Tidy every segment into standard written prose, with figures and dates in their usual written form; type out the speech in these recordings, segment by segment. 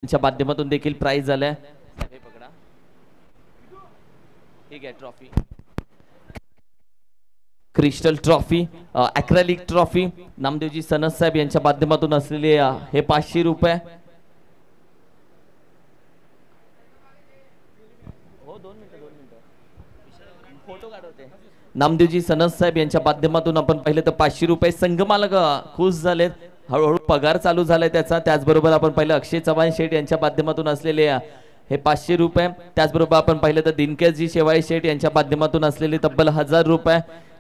च्या माध्यमातून देखील प्राइज झालाय. हे पकडा, ठीक आहे. Trophy, crystal trophy, acrylic trophy Namdevji Sanas साहेब यांच्या माध्यमातून असलेले हे 500 रुपये. हो, 2 मिनिटं फोटो काढवते. नामदेवजी सनस साहेब यांच्या माध्यमातून आपण पाहिले तर 500 रुपये. संघमालक खुश झालेत, हळूहळू पगार चालू झालाय त्याचा. त्याचबरोबर आपण पाहिलं अक्षय चव्हाण शेठ यांच्या माध्यमातून असलेले हे 500 रुपये. त्याचबरोबर आपण पाहिलं तर दिनकेशजी शेवाळे शेठ यांच्या माध्यमातून असलेले तब्बल 1000 रुपये.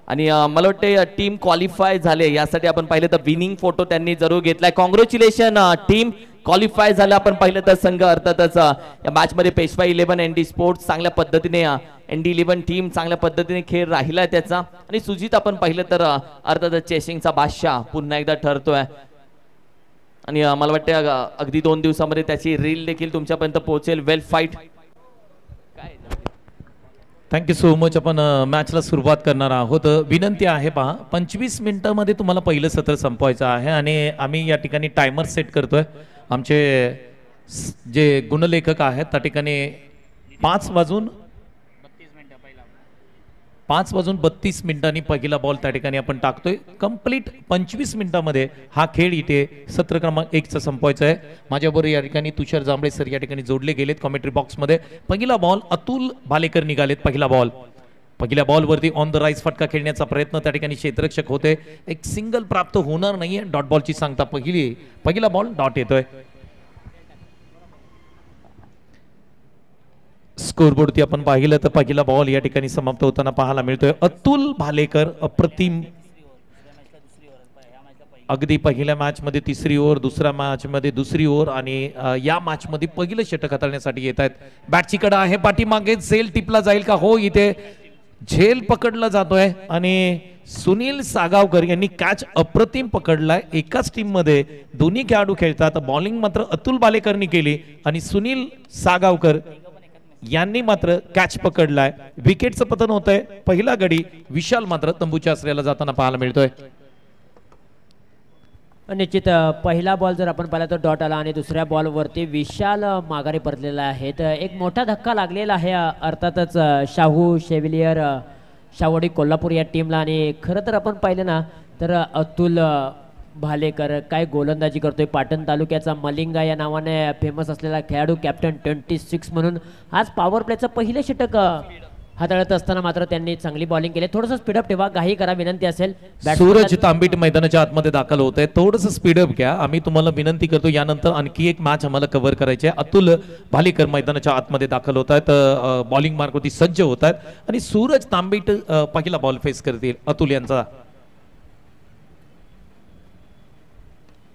आणि मला वाटते टीम क्वालिफाय झाले यासाठी आपण पाहिलं तर विनिंग फोटो त्यांनी जरूर घेतलाय. कॉंग्रॅच्युलेशन, टीम क्वालिफाय झालं. आपण पाहिलं तर संघ अर्थातच या मॅच मध्ये पेशवा 11 एनडी स्पोर्ट्स चांगल्या पद्धतीने, एनडी 11 टीम चांगल्या पद्धतीने खेळ राहिलाय त्याचा. आणि सुजित आपण पाहिलं तर अर्थातच चेसिंगचा बादशाह पुन्हा एकदा ठरतोय. आणि मला वाटते अगदी 2 दिवसामध्ये त्याची रील देखील तुमच्यापर्यंत पोहोचेल. वेल फाईट. Thank you so much. आपण मॅचला सुरुवात करणार आहोत. विनंती आहे, पहा 25 मिनिटांमध्ये तुम्हाला पहिलं सत्र संपवायचं आहे आणि आम्ही या ठिकाणी टायमर सेट करतोय. आमचे जे गुणलेखक आहेत त्या ठिकाणी 5:32 मिनिटांनी पहिला बॉल त्या ठिकाणी आपण टाकतोय. कंप्लीट 25 मिनिटांमध्ये हा खेळ इथे सत्र क्रमांक 1 चा संपवायचा आहे. माझ्याबरोबर या ठिकाणी तुषार जांभळे सर या ठिकाणी जोडले गेलेत कॉमेंट्री बॉक्समध्ये. पहिला बॉल अतुल भालेकर निघालेत. पहिल्या बॉलवरती ऑन द राईज फटका खेळण्याचा प्रयत्न त्या ठिकाणी क्षेत्ररक्षक होते. एक सिंगल प्राप्त होणार नाहीये. डॉट बॉलची सांगता पहिला बॉल डॉट येतोय. स्कोरबोर्डती आपण पाहिलं तर पहिला बॉल या ठिकाणी समाप्त होताना पाहायला मिळतोय. अतुल भालेकर अप्रतिम, अगदी पहिल्या मॅच मध्ये 3री ओव्हर, दुसऱ्या मॅच मध्ये 2री ओव्हर आणि या मॅच मध्ये पहिलं षटक हाताळण्यासाठी येत आहेत. बॅटची कडा आहे पाठीमागे, झेल टिपला जाईल का? हो, इथे झेल पकडला जातोय आणि सुनील सागावकर यांनी कॅच अप्रतिम पकडलाय. एकाच टीम मध्ये दोन्ही खेळाडू खेळतात. बॉलिंग मात्र अतुल भालेकरनी केली आणि सुनील सागावकर यांनी मात्र कॅच पकडलाय. विकेटचं पतन होतंय. पहिला गडी विशाल मात्र तंबूच्या आश्रयाला जाताना पाहायला मिळतोय. निश्चित पहिला बॉल जर आपण पाहिला तर डॉट आला आणि दुसऱ्या बॉलवरती विशाल माघारी परतलेला आहे. तर एक मोठा धक्का लागलेला आहे अर्थातच शाहू शेविलियर शाहूवाडी कोल्हापूर या टीमला. आणि खरं तर आपण पाहिलं ना तर अतुल भालेकर काय गोलंदाजी करतोय. पाटण तालुक्याचा मलिंगा या नावाने फेमस असलेला खेळाडू, कॅप्टन 26 म्हणून आज पॉवर प्लेचं पहिलं षटक हाताळत असताना मात्र त्यांनी चांगली बॉलिंग केली. थोडंसं स्पीडअप ठेवा, काही करा, विनंती असेल. सूरज तांबीट मैदानाच्या आतमध्ये दाखल होत आहे. थोडंसं स्पीडअप घ्या, आम्ही तुम्हाला विनंती करतो. यानंतर आणखी एक मॅच आम्हाला कव्हर करायची आहे. अतुल भालेकर मैदानाच्या आतमध्ये दाखल होत आहेत, बॉलिंग मार्कवरती सज्ज होत आहेत आणि सूरज तांबीट पहिला बॉल फेस करतील अतुल यांचा.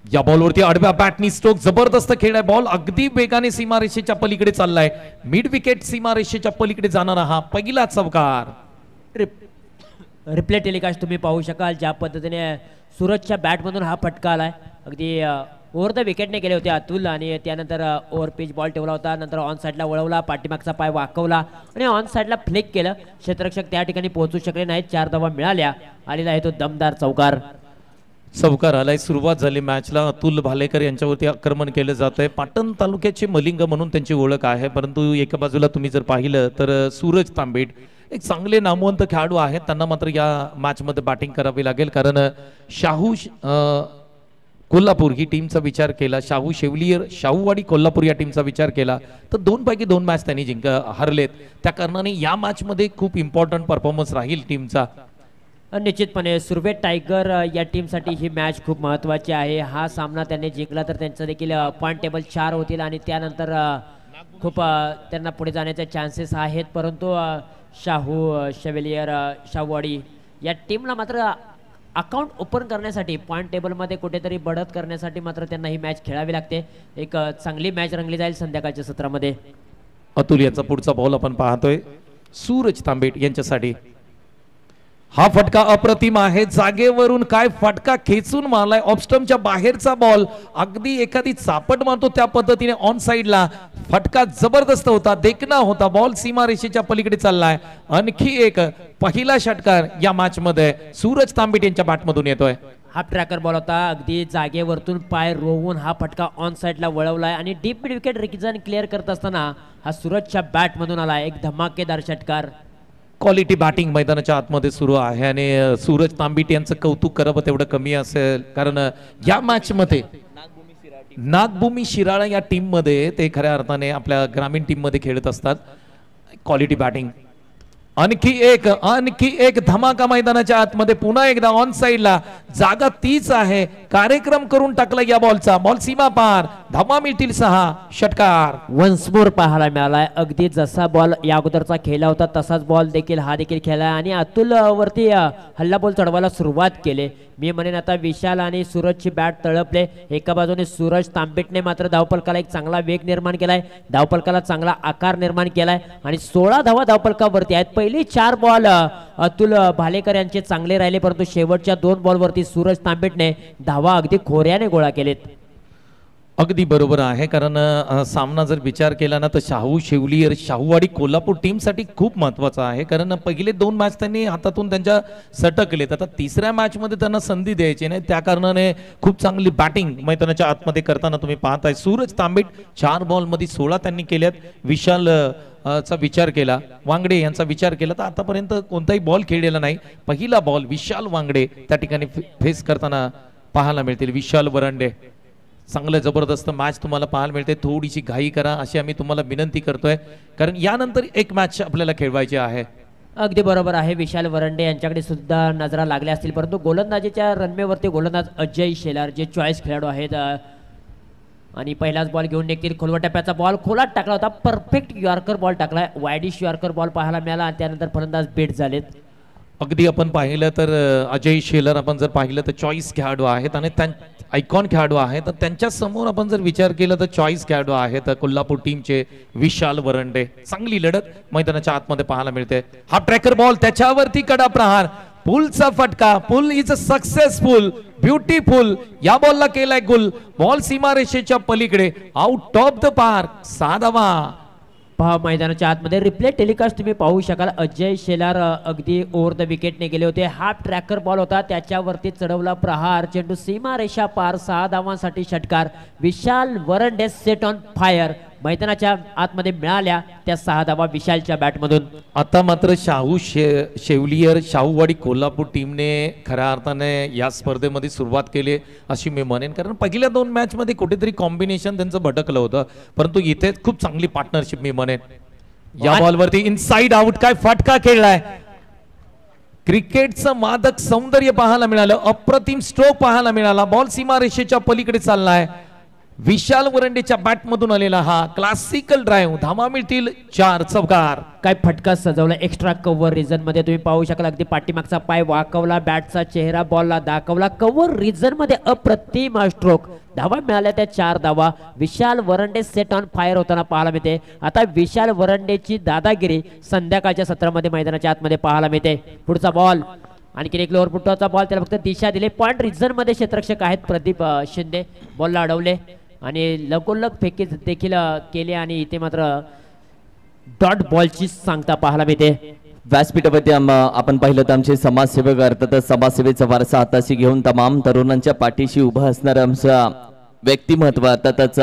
या बॉलवरती आडव्या बॅटनी स्ट्रोक, जबरदस्त खेळ आहे. बॉल अगदी वेगाने सीमारेषेच्या पलीकडे चाललाय. मिड विकेट सीमारेषेच्या पलीकडे जाणारा हा पहिला चौकार. रिप्ले टेलिकास्ट तुम्ही पाहू शकाल ज्या पद्धतीने सूरजच्या बॅटमधून हा फटका आलाय. अगदी ओव्हर द विकेटने केले होते अतुल आणि त्यानंतर ओव्हर पिच बॉल ठेवला होता. नंतर ऑन साईडला वळवला, पाठीमागचा पाय वाकवला आणि ऑन साईडला फ्लिक केलं. क्षेत्ररक्षक त्या ठिकाणी पोहोचू शकले नाहीत. 4 धावा मिळाल्या. आलेला आहे तो दमदार चौकार आलाय. सुरुवात झाली मॅचला. अतुल भालेकर यांच्यावरती आक्रमण केलं जात आहे. पाटण तालुक्याचे मलिंग म्हणून त्यांची ओळख आहे. परंतु एका बाजूला तुम्ही जर पाहिलं तर सूरज तांबेट एक चांगले नामवंत खेळाडू आहेत. त्यांना मात्र या मॅच मध्ये बॅटिंग करावी लागेल कारण शाहू कोल्हापूर ही टीमचा विचार केला, शाहू शेवलियर शाहूवाडी कोल्हापूर या टीमचा विचार केला तर 2 पैकी 2 मॅच त्यांनी हरलेत. त्या कारणाने या मॅच मध्ये खूप इम्पॉर्टंट परफॉर्मन्स राहील टीमचा. निश्चितपणे सुरवे टायगर या टीमसाठी ही मॅच खूप महत्त्वाची आहे. हा सामना त्यांनी जिंकला तर त्यांचं देखील पॉईंट टेबल 4 होतील आणि त्यानंतर खूप त्यांना पुढे जाण्याचे चान्सेस आहेत. परंतु शाहू शेवेलियर शाहूवाडी या टीमला मात्र अकाउंट ओपन करण्यासाठी, पॉईंट टेबलमध्ये कुठेतरी बढत करण्यासाठी मात्र त्यांना ही मॅच खेळावी लागते. एक चांगली मॅच रंगली जाईल संध्याकाळच्या सत्रामध्ये. अतुल यांचा पुढचा बॉल आपण पाहतोय सूरज तांबेट यांच्यासाठी. हा फटका अप्रतिम आहे. जागेवरून काय फटका खेचून मारलाय. ऑफस्टम्पच्या बाहेरचा बॉल, अगदी एखादी चापट मारतो त्या पद्धतीने ऑन साइडला फटका जबरदस्त होता, देखना होता. बॉल सीमारेषेच्या पलीकडे चाललाय. आणखी एक पहिला षटकार या मॅच मध्ये सूरज तांबेट यांच्या बॅटमधून येतोय. हाफ ट्रॅकर बॉल होता, अगदी जागेवरतून पाय रोवून हा फटका ऑन साईडला वळवलाय आणि deep mid wicket region clear करत असताना हा सूरजच्या बॅट मधून आला एक धमाकेदार षटकार. क्वालिटी बॅटिंग मैदानाच्या आतमध्ये सुरू आहे आणि सूरज तांबिट यांचं कौतुक करावं तेवढं कमी असेल, कारण या मॅच मध्ये नागभूमी शिराळा या टीम मध्ये ते खऱ्या अर्थाने आपल्या ग्रामीण टीम मध्ये खेळत असतात. क्वालिटी बॅटिंग, आणखी एक धमाका मैदानाच्या आतमध्ये, पुन्हा एकदा ऑन साइडला, जागा तीच आहे, कार्यक्रम करून टाकला या बॉलचा, बॉल सीमा पार, धावा मिळतील 6, षटकार. वन्स मोर पाहायला मिळालाय, अगदी जसा बॉल या अगोदरचा खेळला होता तसाच बॉल देखील हा देखील खेळला आणि अतुल वरती हल्ला बॉल चढवायला सुरुवात केली. मी म्हणेन आता विशाल आणि सूरजची बॅट तळपले. एका बाजूने सूरज तांबिटने मात्र धावपलकाला एक चांगला वेग निर्माण केलाय, धावपलकाला चांगला आकार निर्माण केलाय आणि 16 धावा धावपलकावरती आहेत. पहिली 4 बॉल अतुल भालेकर यांचे चांगले राहिले, परंतु शेवटच्या 2 बॉलवरती सूरज तांबिटने धावा अगदी खोऱ्याने गोळा केलेत. अगदी बरोबर आहे, कारण सामना जर विचार केला ना तर शाहू शेवलियर शाहूवाडी कोल्हापूर टीमसाठी खूप महत्त्वाचा आहे, कारण पहिले 2 मॅच त्यांनी हातातून त्यांच्या सटकलेत. आता तिसऱ्या मॅचमध्ये त्यांना संधी द्यायची नाही, त्या कारणाने खूप चांगली बॅटिंग मैदानाच्या आतमध्ये करताना तुम्ही पाहताय. सूरज तांबिट 4 बॉलमध्ये 16 त्यांनी केल्यात. विशाल चा विचार केला, वांगडे यांचा विचार केला तर आतापर्यंत कोणताही बॉल खेळलेला नाही. पहिला बॉल विशाल वांगडे त्या ठिकाणी फेस करताना पाहायला मिळतील. विशाल वरंडे, चांगलं जबरदस्त मॅच तुम्हाला पाहायला मिळते. थोडीशी घाई करा अशी आम्ही तुम्हाला विनंती करतोय, कारण यानंतर एक मॅच आपल्याला खेळवायची आहे. अगदी बरोबर आहे, विशाल वरंडे यांच्याकडे सुद्धा नजरा लागल्या असतील, परंतु गोलंदाजीच्या रनवेवरती गोलंदाज अजय शेलार जे चॉईस खेळाडू आहेत आणि पहिलाच बॉल घेऊन निघतील. खोलवा टप्प्याचा बॉल खोलात टाकला होता, परफेक्ट यॉर्कर बॉल टाकलाय, वायडिश यॉर्कर बॉल पाहायला मिळाला आणि त्यानंतर फलंदाज बेट झालेत. अगदी आपण पाहिलं तर अजय शेलर आपण जर पाहिलं तर चॉईस खेळाडू आहेत आणि आयकॉन खेळाडू आहेत, तर त्यांच्या समोर आपण जर विचार केला तर चॉईस खेळाडू आहेत कोल्हापूर टीमचे विशाल वरंडे. चांगली लढत मैदानाच्या आतमध्ये पाहायला मिळते. हा ट्रॅकर बॉल, त्याच्यावरती कडा प्रहार, पुलचा फटका, pull is a successful, beautiful. या बॉलला केलाय गुल, बॉल सीमारेषेच्या पलीकडे, आउट ऑफ द पार्क, 6 धावा. पहा मैदानाच्या आतमध्ये रिप्ले टेलिकास्ट तुम्ही पाहू शकाल. अजय शेलार अगदी ओव्हर द विकेटने गेले होते. हाफ ट्रॅकर बॉल होता, त्याच्यावरती चढवला प्रहार, चेंडू सीमा रेषा पार, 6 धावांसाठी षटकार. विशाल वरंडे सेट ऑन फायर. मैदानाच्या आतमध्ये मिळाल्या त्या 6 धावा विशालच्या बॅटमधून. आता मात्र शाहू शेवलियर शाहूवाडी कोल्हापूर टीमने खऱ्या अर्थाने या स्पर्धेमध्ये सुरुवात केली अशी मी म्हणेन, कारण पहिल्या 2 मॅच मध्ये कुठेतरी कॉम्बिनेशन त्यांचं भटकलं होतं, परंतु इथे खूप चांगली पार्टनरशिप मी म्हणेन. या बॉलवरती इनसाइड आउट, काय फटका खेळलाय. क्रिकेटचं मादक सौंदर्य पाहायला मिळालं, अप्रतिम स्ट्रोक पाहायला मिळाला, बॉल सीमारेषेच्या पलीकडे चाललाय. विशाल वरंडेच्या बॅटमधून आलेला हा क्लासिकल ड्राईव्ह, धावा मिळतील 4, चौकार. काय फटका सजवला एक्स्ट्रा कव्हर रिजन मध्ये तुम्ही पाहू शकाल. अगदी पाठीमागचा पाय वाकवला, बॅटचा चेहरा बॉलला दाखवला, कव्हर रिजन मध्ये अप्रतिम स्ट्रोक. धावा मिळाल्या त्या 4 धावा. विशाल वरंडे सेट ऑन फायर होताना पाहायला मिळते. आता विशाल वरंडेची दादागिरी संध्याकाळच्या सत्रामध्ये मैदानाच्या आतमध्ये पाहायला मिळते. पुढचा बॉल, आणखी एक लोअर पुटचा बॉल, त्याला फक्त दिशा दिली. पॉइंट रिझन मध्ये क्षेत्ररक्षक आहेत प्रदीप शिंदे, बॉलला अडवले आणि लगोलग फेकी देखील केले आणि इथे मात्र डॉट बॉलची सांगता पाहायला मिळते. व्यासपीठावरती आपण पाहिलं तर आमचे समाजसेवक अर्थात समाजसेवेचा वारसा हाताशी घेऊन तमाम तरुणांच्या पाठीशी उभं असणारं आमचं व्यक्तिमत्व, अर्थातच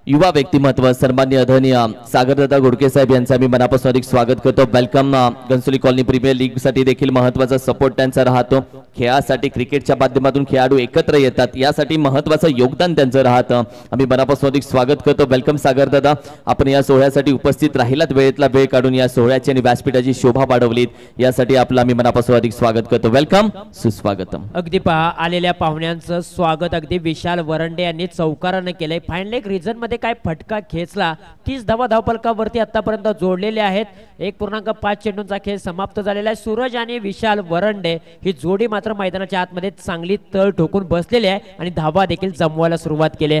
युवा व्यक्तिमत्व सन्माननीय आदरणीय सागरदादा घोडके साहेब यांचं आम्ही मनापासून अधिक स्वागत करतो. Welcome. Ghansoli colony premier league साठी देखील महत्त्वाचा सपोर्ट त्यांचा राहतो. खेळासाठी क्रिकेटच्या माध्यमातून खेळाडू एकत्र येतात, यासाठी महत्त्वाचं योगदान त्यांचं राहतं. आम्ही मनापासून अधिक स्वागत करतो. वेलकम सागरदादा, आपण या सोहळ्यासाठी उपस्थित राहिलात, वेळेतला वेळ काढून या सोहळ्याची आणि व्यासपीठाची शोभा वाढवलीत, यासाठी आपलं आम्ही मनापासून अधिक स्वागत करतो. वेलकम, सुस्वागतम. अगदी पहा आलेल्या पाहुण्यांचं स्वागत अगदी विशाल वरंडे यांनी चौकाराने केलंय. फायनल एक रिझन मध्ये काय फटका खेचला. 30 धावा धावपलकावरती आतापर्यंत जोडलेले आहेत. 1.5 चेंडूंचा खेळ समाप्त झालेला आहे. सूरज आणि विशाल वरंडे ही जोडी मात्र मैदानाच्या आतमध्ये चांगली तळ ठोकून बसलेली आहे आणि धावा देखील जमवायला सुरुवात केली.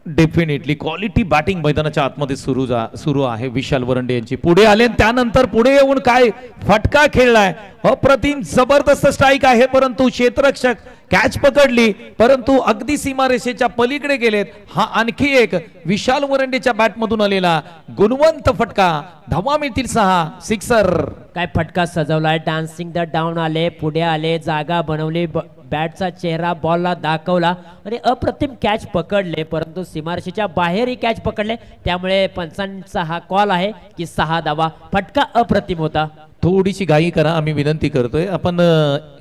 डेफिनेटली क्वालिटी बॅटिंग मैदानाच्या आतमध्ये सुरू आहे. विशाल वरंडे यांची पुढे आले आणि त्यानंतर पुढे येऊन काय फटका खेळलाय. अप्रतिम जबरदस्त स्ट्राईक आहे, परंतु क्षेत्ररक्षक कॅच पकडली, परंतु अगदी सीमारेषेच्या पलीकडे गेलेत. हा आणखी एक विशाल वरंडेच्या बॅटमधून आलेला गुणवंत फटका. धावा मिळतील 6. सिक्सर. काय फटका सजवलाय. डान्सिंग द डाऊन आले, पुढे आले, जागा बनवली, बॅटचा चेहरा बॉलला दाखवला आणि अप्रतिम कॅच पकडले, परंतु सीमारेषेच्या बाहेरही कॅच पकडले. त्यामुळे पंचांचा हा कॉल आहे की 6 धावा. फटका अप्रतिम होता. थोडीशी घाई करा, आम्ही विनंती करतोय. आपण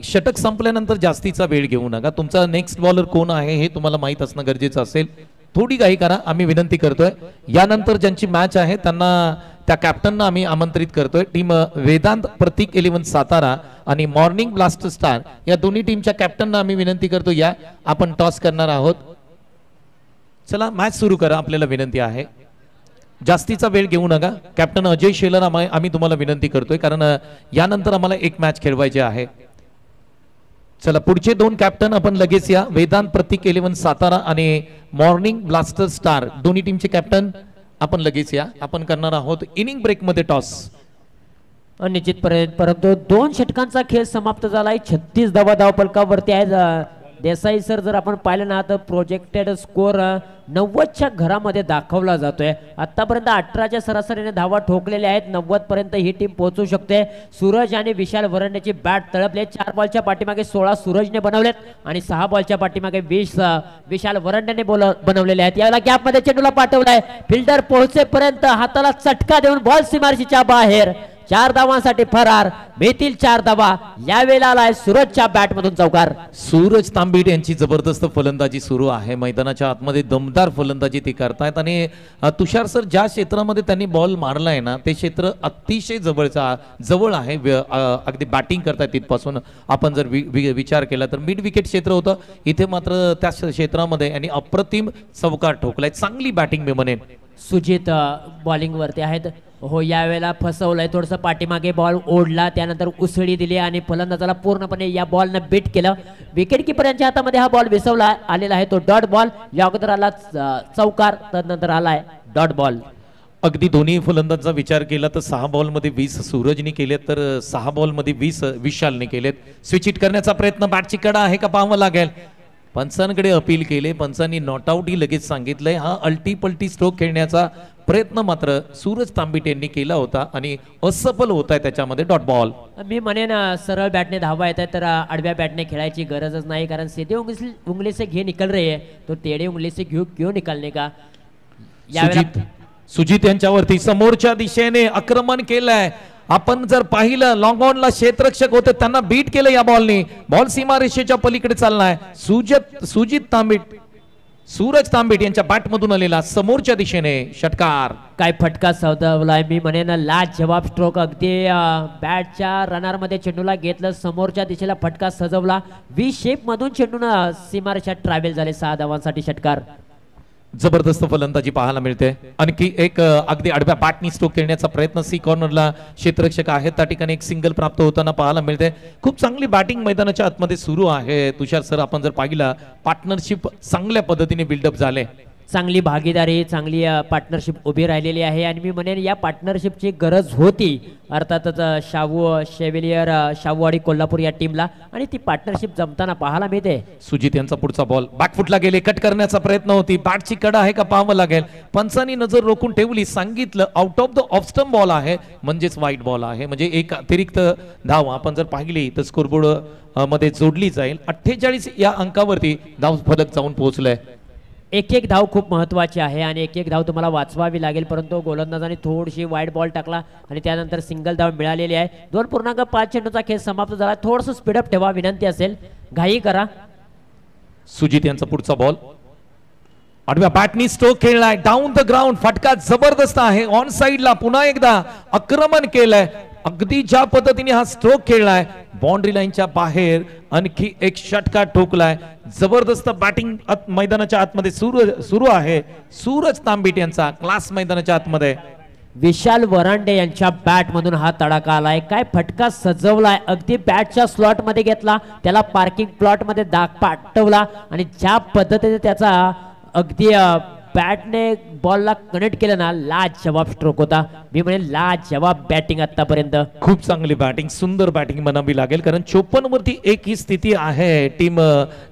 षटक संपल्यानंतर जास्तीचा वेळ घेऊ नका. तुमचा नेक्स्ट बॉलर कोण आहे हे तुम्हाला माहित असणं गरजेचं असेल. थोडी घाई करा, आम्ही विनंती करतोय. यानंतर ज्यांची मॅच आहे त्यांना त्या कॅप्टनना आम्ही आमंत्रित करतोय. टीम वेदांत प्रतीक 11 सातारा आणि मॉर्निंग ब्लास्टर स्टार या दोन्ही टीमच्या कॅप्टनना आम्ही विनंती करतो, या आपण टॉस करणार आहोत. चला मॅच सुरू करा, आपल्याला विनंती आहे. जास्तीचा वेळ घेऊ नका. कॅप्टन अजय शेलर आम्ही तुम्हाला विनंती करतोय, कारण यानंतर आम्हाला एक मॅच खेळवायची आहे. चला पुढचे 2 कॅप्टन आपण लगेच या. वेदांत प्रतीक 11 सातारा आणि मॉर्निंग ब्लास्टर स्टार दोन्ही टीमचे कॅप्टन आपण लगेच या. आपण करणार आहोत इनिंग ब्रेक मध्ये टॉस. निश्चितपणे, परंतु 2 षटकांचा खेळ समाप्त झालाय. 36 धावा धावफलकावरती आहेत. देसाई सर, जर आपण पाहिलं ना तर प्रोजेक्टेड स्कोर 90च्या घरामध्ये दाखवला जातोय. आतापर्यंत 18च्या सरासरीने धावा ठोकलेल्या आहेत. 90 पर्यंत ही टीम पोहोचू शकते. सूरज आणि विशाल वरंडेची बॅट तळपले. 4 बॉलच्या पाठीमागे 16 सूरजने बनवलेत आणि 6 बॉलच्या पाठीमागे 20 विशाल वरंडेने बनवलेले आहेत. याला गॅप मध्ये चेंडूला पाठवलाय. फिल्डर पोहोचेपर्यंत हाताला चटका देऊन बॉल सीमारेषेच्या बाहेर. 4 धावांसाठी फरार. मिळतील 4 धावा. यावेळेला आलाय सूरजच्या बॅट मधून चौकार. सूरज तांबीड यांची जबरदस्त फलंदाजी सुरू आहे. मैदानाच्या आतमध्ये दमदार फलंदाजी ते करतायत आणि तुषार सर ज्या क्षेत्रामध्ये त्यांनी बॉल मारलाय ना ते क्षेत्र अतिशय जवळ आहे. अगदी बॅटिंग करतायत तिथपासून आपण जर विचार केला तर मिड विकेट क्षेत्र होतं. इथे मात्र त्या क्षेत्रामध्ये आणि अप्रतिम चौकार ठोकलाय. चांगली बॅटिंग मी म्हणेन. सुजित बॉलिंग वरती आहेत. हो, यावेळेला फसवलंय. थोडंसं पाठीमागे बॉल ओढला, त्यानंतर उसळी दिली आणि फलंदाजाला पूर्णपणे या बॉलनं बीट केलं. विकेट किपर यांच्या हातामध्ये हा बॉल विसवला आलेला आहे. तो डॉट बॉल. या अगोदर आला चौकार, तदनंतर आलाय डॉट बॉल. अगदी दोन्ही फलंदाजांचा विचार केला तर 6 बॉलमध्ये 20 सूरजने केलेत, तर 6 बॉलमध्ये 20 विशालने केलेत. स्विच हिट करण्याचा प्रयत्न. बॅटची कडा आहे का पाहावं लागेल. पंचांकडे अपील केले. पंचांनी नॉट आउट ही लगेच सांगितलंय. हा अल्टी पल्टी स्ट्रोक खेळण्याचा प्रयत्न मात्र सूरज तांबीट यांनी केला होता आणि असफल होत आहे त्याच्यामध्ये. Dot ball. मी म्हणेन सरळ बॅटने धावा येत आहे तर आडव्या बॅटने खेळायची गरजच नाही, कारण सीधे उंगली से घे निकल रही है तो टेढ़े उंगली से क्यों निकलने का. सुजित यांच्यावरती समोरच्या दिशेने आक्रमण केलंय. आपण जर पाहिलं लॉंग ऑनला क्षेत्ररक्षक होते, त्यांना बीट केलं या बॉलने. बॉल सीमारेषेच्या पलीकडे चाललाय. सुजित तांबीट, सूरज तांबीट यांच्या बॅट मधून आलेला समोरच्या दिशेने षटकार. काय फटका सौदावलाय. मी म्हणेन लाजवाब स्ट्रोक. अगदी बॅटच्या रनर मध्ये चेंडूला घेतलं, समोरच्या दिशेला फटका सजवला. व्ही शेप मधून चेंडून सीमारेषा ट्रॅव्हल झाले. 6 धावांसाठी षटकार. जबरदस्त फलंदाजी पाहायला मिळते. आणखी एक अगदी आडव्या बॅटनी स्ट्रोक खेळण्याचा प्रयत्न. सी कॉर्नरला क्षेत्ररक्षक आहेत, त्या ठिकाणी एक सिंगल प्राप्त होताना पाहायला मिळते. खूप चांगली बॅटिंग मैदानाच्या आतमध्ये सुरू आहे. तुषार सर, आपण जर पाहिला पार्टनरशिप चांगल्या पद्धतीने बिल्डअप झाले. चांगली भागीदारी, चांगली पार्टनरशिप उभी राहिलेली आहे आणि मी म्हणेन या पार्टनरशिपची गरज होती. अर्थातच शाहूवाडी कोल्हापूर या टीमला, आणि ती पार्टनरशिप जमताना पाहायला मिळते. सुजित यांचा पुढचा बॉल बॅकफुटला गेले. कट करण्याचा प्रयत्न होती. बॅटची कडा आहे का पाहावं लागेल. पंचांनी नजर रोखून ठेवली. सांगितलं out of the off stump ball आहे, म्हणजेच वाईट बॉल आहे. म्हणजे एक अतिरिक्त धाव आपण जर पाहिली तर स्कोरबोर्ड मध्ये जोडली जाईल. 48 या अंकावरती धाव फलक जाऊन पोहोचलाय. एक धाव खूप महत्वाची आहे आणि एक धाव तुम्हाला वाचवावी लागेल, परंतु गोलंदाजाने थोडीशी वाईट बॉल टाकला आणि त्यानंतर सिंगल धाव मिळालेली आहे. 2.5 चेंडूचा खेळ समाप्त झाला. थोडंसं स्पीडअप ठेवा विनंती असेल, घाई करा. सुजित यांचा पुढचा बॉल आडव्या बॅटनी स्ट्रोक खेळलाय. Down the ground. फटका जबरदस्त आहे. ऑन साइडला पुन्हा एकदा आक्रमण केलंय. अगदी ज्या पद्धतीने हा स्ट्रोक खेळलाय, बाउंड्री लाईनच्या बाहेर आणखी एक षटकार ठोकलाय. जबरदस्त बॅटिंग मैदानाच्या आतमध्ये सुरू आहे. सूरज तांबीट यांचा क्लास मैदानाच्या आतमध्ये. विशाल वरांडे यांच्या बॅट मधून हा तडाखा आलाय. काय फटका सजवलाय. अगदी बॅटच्या स्लॉट मध्ये घेतला, त्याला पार्किंग प्लॉट मध्ये पाठवला आणि ज्या पद्धतीने त्याचा अगदी बॅटने बॉलला कनेक्ट केलं ना, लाजवाब स्ट्रोक होता. मी म्हणेन लाजवाब बॅटिंग आतापर्यंत. खूप चांगली बॅटिंग, सुंदर बॅटिंग म्हणावी लागेल, कारण 54 वरती 1 ही स्थिती आहे. टीम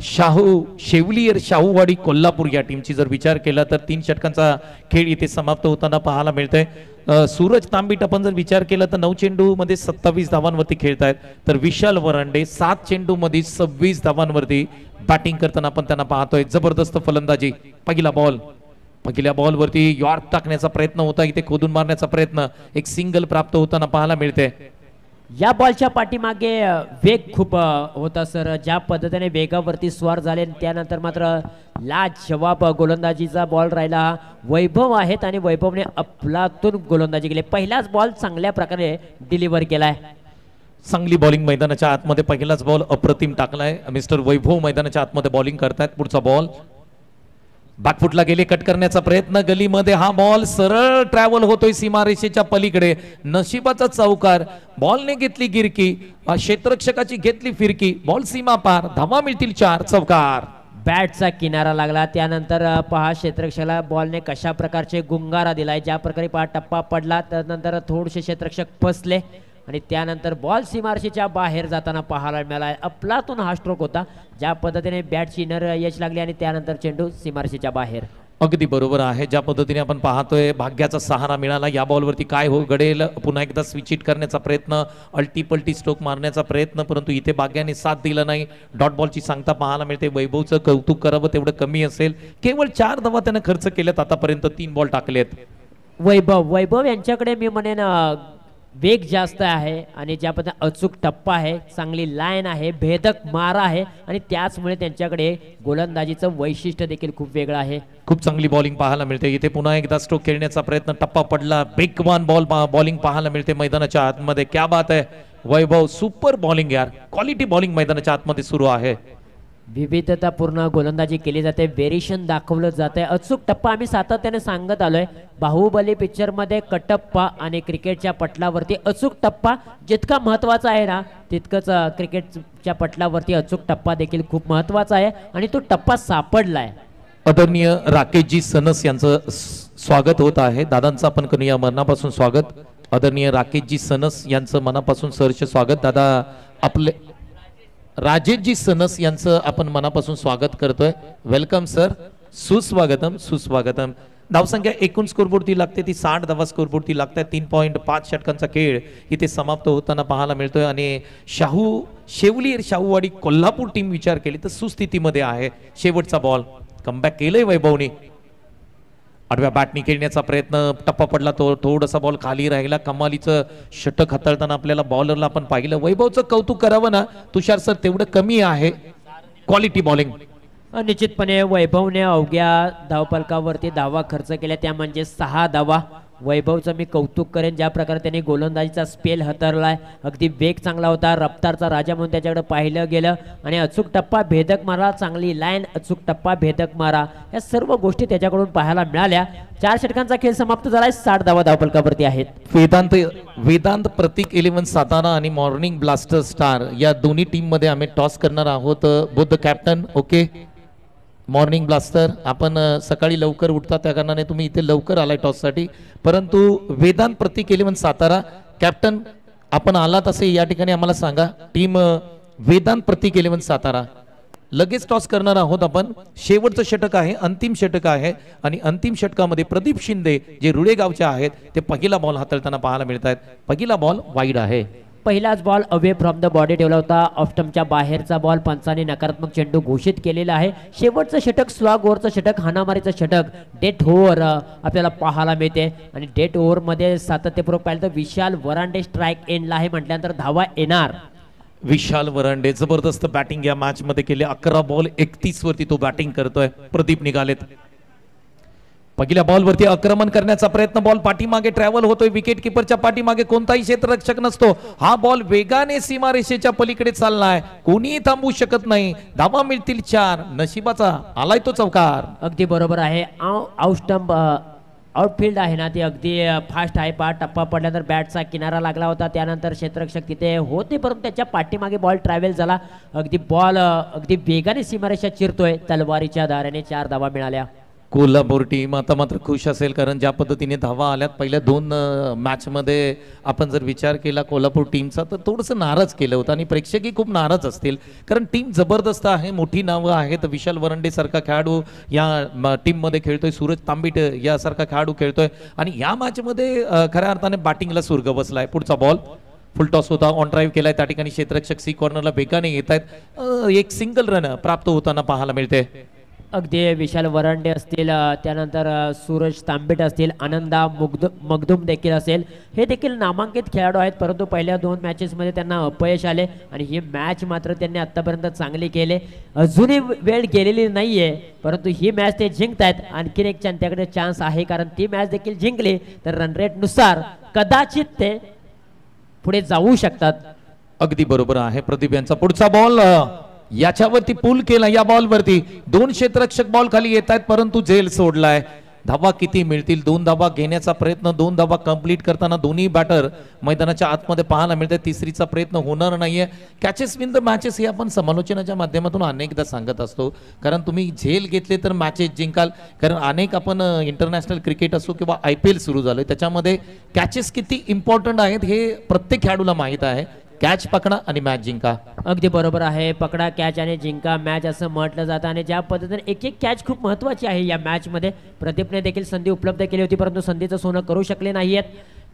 शाहू शेवलियर शाहूवाडी कोल्हापूर या टीमची जर विचार केला तर 3 षटकांचा खेळ इथे समाप्त होताना पाहायला मिळतोय. सूरज तांबीट आपण जर विचार केला तर 9 चेंडू मध्ये 27 धावांवरती खेळतायत, तर विशाल वरांडे 7 चेंडू मध्ये 26 धावांवरती बॅटिंग करताना आपण त्यांना पाहतोय. जबरदस्त फलंदाजी. पहिल्या बॉल वरती यॉर्क टाकण्याचा प्रयत्न होता, इथे खोदून मारण्याचा प्रयत्न, एक सिंगल प्राप्त होताना पाहायला मिळते. या बॉलच्या पाठीमागे वेग खूप होता सर. ज्या पद्धतीने वेगावरती स्वार झाले त्यानंतर मात्र लाजवाब गोलंदाजीचा बॉल राहिला. वैभव आहेत आणि वैभवने अफलातून गोलंदाजी केली. पहिलाच बॉल चांगल्या प्रकारे डिलिव्हर केलाय. चांगली बॉलिंग मैदानाच्या आतमध्ये, पहिलाच बॉल अप्रतिम टाकलाय. मिस्टर वैभव मैदानाच्या आतमध्ये बॉलिंग करतायत. पुढचा बॉल बॅकफुटला गेले, कट करण्याचा प्रयत्न गलीमध्ये. हा बॉल सरळ ट्रॅव्हल होतोय सीमारेषेच्या पलीकडे. नशिबाचा चौकार. बॉलने घेतली गिरकी, क्षेत्ररक्षकाची घेतली फिरकी, बॉल सीमा पार, धावा मिळतील 4, चौकार. बॅटचा किनारा लागला. त्यानंतर पहा क्षेत्ररक्षकाला बॉलने कशा प्रकारचे गुंगारा दिलाय, ज्या प्रकारे पहा टप्पा पडला, त्यानंतर थोडेसे क्षेत्ररक्षक फसले आणि त्यानंतर बॉल सीमारेषेच्या बाहेर जाताना पाहायला मिळाला. अफलातून हा स्ट्रोक होता. ज्या पद्धतीने बॅटची नर यश लागली आणि त्यानंतर चेंडू सीमारेषेच्या बाहेर. अगदी बरोबर आहे. ज्या पद्धतीने आपण पाहतोय भाग्याचा सहारा मिळाला. या बॉलवरती काय हो घडेल, पुन्हा एकदा स्विच हिट करण्याचा प्रयत्न, अल्टीपल्टी स्ट्रोक मारण्याचा प्रयत्न, परंतु इथे भाग्याने साथ दिला नाही. डॉट बॉलची सांगता पाहायला मिळते. वैभवचं कौतुक करावं तेवढं कमी असेल. केवळ 4 धावा त्याने खर्च केल्यात आतापर्यंत, 3 बॉल टाकलेत. वैभव यांच्याकडे मी म्हणेन वेग जास्त आहे आणि ज्या पद्धतीने अचूक टप्पा आहे, चांगली लाईन आहे, भेदक मारा आहे आणि त्याचमुळे त्यांच्याकडे गोलंदाजीचं वैशिष्ट्य देखील खूप वेगळं आहे. खूप चांगली बॉलिंग पाहायला मिळते. इथे पुन्हा एकदा स्ट्रोक खेळण्याचा प्रयत्न, टप्पा पडला, बेगवान बॉलिंग पाहायला मिळते मैदानाच्या आतमध्ये. क्या बात आहे वैभव, सुपर बॉलिंग यार, क्वालिटी बॉलिंग मैदानाच्या आतमध्ये सुरू आहे. विविधतापूर्ण गोलंदाजी केली जाते, वेरिएशन दाखवलं जाते. अचूक टप्पा आम्ही सातत्याने सांगत आलोय. बाहुबली पिक्चर मध्ये कटप्पा आणि क्रिकेटच्या पटलावरती अचूक टप्पा जितका महत्वाचा आहे ना, तितकंच क्रिकेटच्या पटलावरती अचूक टप्पा देखील खूप महत्वाचा आहे आणि तो टप्पा सापडलाय. आदरणीय राकेशजी सनस यांचं स्वागत होत आहे. दादांचं आपण करूया मनापासून स्वागत. आदरणीय राकेशजी सनस यांचं मनापासून सहर्ष स्वागत. दादा आपले राजेशजी सनस यांचं आपण मनापासून स्वागत करतोय. वेलकम सर, सुस्वागतम. धावसंख्या एकूण स्कोरबोर्ड लागते ती 60 धावा स्कोरबोर्ड लागते. 3.5 षटकांचा खेळ इथे समाप्त होताना पाहायला मिळतोय आणि शेवलियर शाहूवाडी कोल्हापूर टीम विचार केली तर सुस्थितीमध्ये आहे. शेवटचा बॉल कमबॅक केलंय वैभवने. आडव्या बॅटनी खेळण्याचा प्रयत्न, टप्पा पडला, तो थोडासा बॉल खाली राहिला. कमालीचं षटक हाताळताना आपल्याला बॉलरला आपण पाहिलं. वैभवचं कौतुक करावं ना तुषार सर, तेवढं कमी आहे. Quality bowling. निश्चितपणे वैभवने अवघ्या धावफलकावरती धावा खर्च केल्या, त्या म्हणजे 6 धावा. वैभवचं मी कौतुक करेन, ज्या प्रकारे त्यांनी गोलंदाजीचा स्पेल हाताळलाय. अगदी वेग चांगला होता, रफ्तारचा राजा म्हणून त्याच्याकडे पाहिलं गेलं आणि अचूक टप्पा, भेदक मारा, चांगली लाईन, अचूक टप्पा, भेदक मारा, या सर्व गोष्टी त्याच्याकडून पाहायला मिळाल्या. 4 षटकांचा खेळ समाप्त झालाय. 60 धावा धावफलकावरती आहेत. वेदांत प्रतीक 11 सातारा आणि मॉर्निंग ब्लास्टर स्टार या दोन्ही टीम मध्ये आम्ही टॉस करणार आहोत. Buddha captain okay. Morning blaster आपण सकाळी लवकर उठता त्या कारणाने तुम्ही इथे लवकर आलाय टॉससाठी, परंतु वेदांत प्रतीक 11 सातारा कॅप्टन आपण आलात असे या ठिकाणी आम्हाला सांगा. टीम वेदांत प्रतीक 11 सातारा लगेच टॉस करणार आहोत आपण. शेवटचं षटक आहे, अंतिम षटक आहे आणि अंतिम षटकामध्ये प्रदीप शिंदे जे रुळे गावचे आहेत ते पहिला बॉल हाताळताना पाहायला मिळत आहेत. पहिला बॉल वाईड आहे. पहिलाच ball away from the body ठेवला होता. ऑफ स्टंपच्या बाहेरचा बॉल पंचाने नकारात्मक चेंडू घोषित केलेला आहे. शेवटचं षटक, स्लॉग ओव्हरचं षटक, हाणामारीचं षटक, डेट ओव्हर आपल्याला पाहायला मिळते आणि डेट ओव्हर मध्ये सातत्यपूर्वक पाहिलं तर विशाल वरांडे स्ट्राईक एंडला आहे म्हटल्यानंतर धावा येणार. विशाल वरांडे जबरदस्त बॅटिंग या मॅच मध्ये केले. 11 बॉल 31 वरती तो बॅटिंग करतोय. प्रदीप निघालेत. पहिल्या बॉल वरती आक्रमण करण्याचा प्रयत्न, बॉल पाठीमागे ट्रॅव्हल होतोय. विकेट किपरच्या पाठीमागे कोणताही क्षेत्ररक्षक नसतो. हा बॉल वेगाने सीमारेषेच्या पलीकडे चाललाय, कोणीही थांबवू शकत नाही. धावा मिळतील 4. नशिबाचा आलाय तो चौकार. अगदी बरोबर आहे. आउट स्टंप आउटफील्ड आहे ना, ते अगदी फास्ट आहे. टप्पा पडल्यानंतर बॅटचा किनारा लागला होता, त्यानंतर क्षेत्ररक्षक तिथे होते परंतु त्याच्या पाठीमागे बॉल ट्रॅव्हल झाला. अगदी बॉल अगदी वेगाने सीमारेषा चिरतोय तलवारीच्या धाराने. 4 धावा मिळाल्या. कोल्हापूर टीम आता मात्र खुश असेल, कारण ज्या पद्धतीने धावा आल्यात पहिल्या 2 मॅचमध्ये आपण जर विचार केला कोल्हापूर टीमचा तर थोडंसं नाराज केलं होतं आणि प्रेक्षकही खूप नाराज असतील, कारण टीम जबरदस्त आहे, मोठी नावं आहेत. विशाल वरंडे सारखा खेळाडू या टीममध्ये खेळतोय, सूरज तांबिट यासारखा खेळाडू खेळतोय आणि या मॅचमध्ये खऱ्या अर्थाने बॅटिंगला सुर्ग बसलाय. पुढचा बॉल फुल टॉस होता, ऑन ड्राईव्ह केलाय, त्या ठिकाणी क्षेत्ररक्षक सी कॉर्नरला वेगाने येत आहेत. एक सिंगल रन प्राप्त होताना पाहायला मिळते. अगदी विशाल वरांडे असतील, त्यानंतर सूरज तांबेट असतील, आनंदा मगदुम देखील असेल, हे देखील नामांकित खेळाडू आहेत, परंतु पहिल्या 2 मॅचेसमध्ये त्यांना अपयश आले आणि ही मॅच मात्र त्यांनी आतापर्यंत चांगली केले. अजूनही वेळ गेलेली नाहीये, परंतु ही मॅच ते जिंकतायत. आणखीन एक त्यांच्याकडे चान्स आहे, कारण ती मॅच देखील जिंकली तर रन रेट नुसार कदाचित ते पुढे जाऊ शकतात. अगदी बरोबर आहे प्रदीप यांचा. पुढचा बॉल याच्यावरती पूल केला, या बॉल वरती 2 क्षेत्ररक्षक बॉल खाली येत आहेत, परंतु झेल सोडलाय. धावा किती मिळतील? 2 धावा घेण्याचा प्रयत्न, 2 धावा कंप्लीट करताना दोन्ही बॅटर मैदानाच्या आतमध्ये पाहायला मिळते. तिसरीचा प्रयत्न होणार नाहीये. कॅचेस विन द मॅचेस हे आपण समालोचनाच्या माध्यमातून अनेकदा सांगत असतो, कारण तुम्ही झेल घेतले तर मॅचेस जिंकाल. कारण अनेक आपण इंटरनॅशनल क्रिकेट असो किंवा IPL सुरू झालं त्याच्यामध्ये कॅचेस किती इम्पॉर्टंट आहेत हे प्रत्येक खेळाडूला माहीत आहे. कॅच पकडा आणि मॅच जिंका. अगदी बरोबर आहे, पकडा कॅच आणि जिंका मॅच असं म्हटलं जातं आणि ज्या पद्धतीने एक एक कॅच खूप महत्त्वाची आहे या मॅचमध्ये. प्रदीपने देखील संधी उपलब्ध केली होती, परंतु संधीचं सोनं करू शकले नाहीयेत.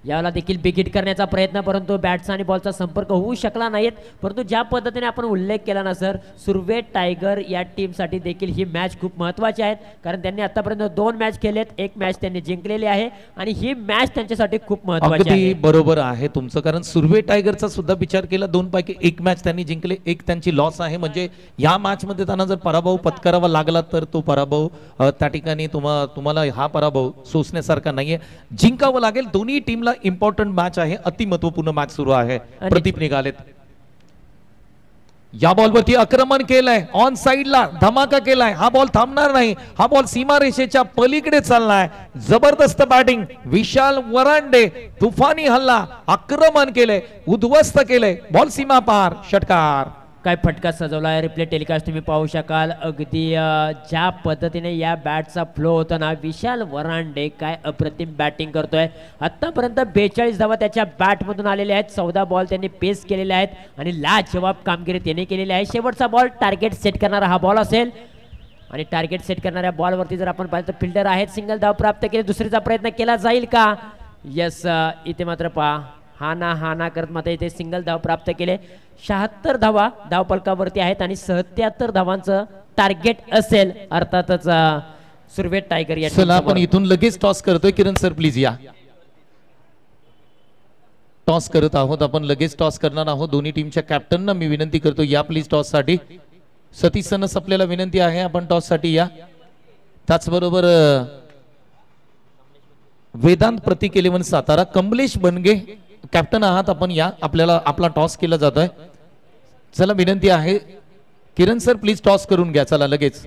याला देखील बिगिट करण्याचा प्रयत्न, परंतु बॅट्स आणि बॉलचा संपर्क होऊ शकला नाहीत. परंतु ज्या पद्धतीने आपण उल्लेख केला ना सर, सुर्वे टायगर या टीमसाठी देखील ही मॅच खूप महत्त्वाची आहे, कारण त्यांनी आतापर्यंत 2 मॅच खेळलेत, 1 मॅच त्यांनी जिंकलेली आहे आणि ही मॅच त्यांच्यासाठी खूप महत्त्वाची आहे. अगदी बरोबर आहे तुमचं, कारण सुर्वे टायगरचा सुद्धा विचार केला 2 पैकी 1 मॅच त्यांनी जिंकले, 1 त्यांची लॉस आहे. म्हणजे या मॅच मध्ये त्यांना जर पराभव पत्करावा लागला तर तो पराभव त्या ठिकाणी तुम्हाला हा पराभव सोसण्यासारखा नाहीये, जिंकावं लागेल. दोन्ही टीमला इम्पॉर्टंट मॅच आहे, अति महत्वपूर्ण मॅच सुरू आहे. प्रदीप निघालेत, या बॉलवरती आक्रमण केलंय, ऑन साइडला धमाका केलाय. हा बॉल थांबणार नाही, हा बॉल सीमारेषेच्या पलीकडे चाललाय. जबरदस्त बॅटिंग विशाल वरांडे, तुफानी हल्ला, आक्रमण केले, उद्ध्वस्त केले, बॉल सीमा पार, षटकार. काय फटका सजवला आहे, रिप्ले टेलिकास्ट तुम्ही पाहू शकाल. अगदी ज्या पद्धतीने या बॅटचा फ्लो होता ना, विशाल वरांडे काय अप्रतिम बॅटिंग करतोय. आतापर्यंत 42 धावा त्याच्या बॅटमधून आलेल्या आहेत, 14 बॉल त्यांनी पेस केलेले आहेत आणि लाजवाब कामगिरी त्याने केलेली आहे. शेवटचा बॉल टार्गेट सेट करणारा हा बॉल असेल आणि टार्गेट सेट करणाऱ्या बॉलवरती जर आपण पाहिलं तर फिल्डर आहेत, सिंगल धाव प्राप्त केली. दुसरीचा प्रयत्न केला जाईल का? यस, इथे मात्र पहा हा ना करत मात्र इथे सिंगल धाव प्राप्त केले. 76 धावा धावफलकावरती आहेत आणि 77 धावांचं टार्गेट असेल अर्थातच सुर्वे टायगर या. चला आपण इथून लगेच टॉस करतोय. किरण सर प्लीज या. टॉस करत आहोत आपण, लगेच टॉस करणार आहोत. दोन्ही टीमच्या कॅप्टनना मी विनंती करतो या प्लीज टॉस साठी. सतीश सनस आपल्याला विनंती आहे आपण टॉस साठी या. त्याचबरोबर वेदांत प्रतीक 11 सातारा, कमलेश बनगे कॅप्टन आहात आपण या. आपल्याला आपला टॉस केला जातोय. चला विनंती आहे किरण सर प्लीज टॉस करून घ्या चला लगेच,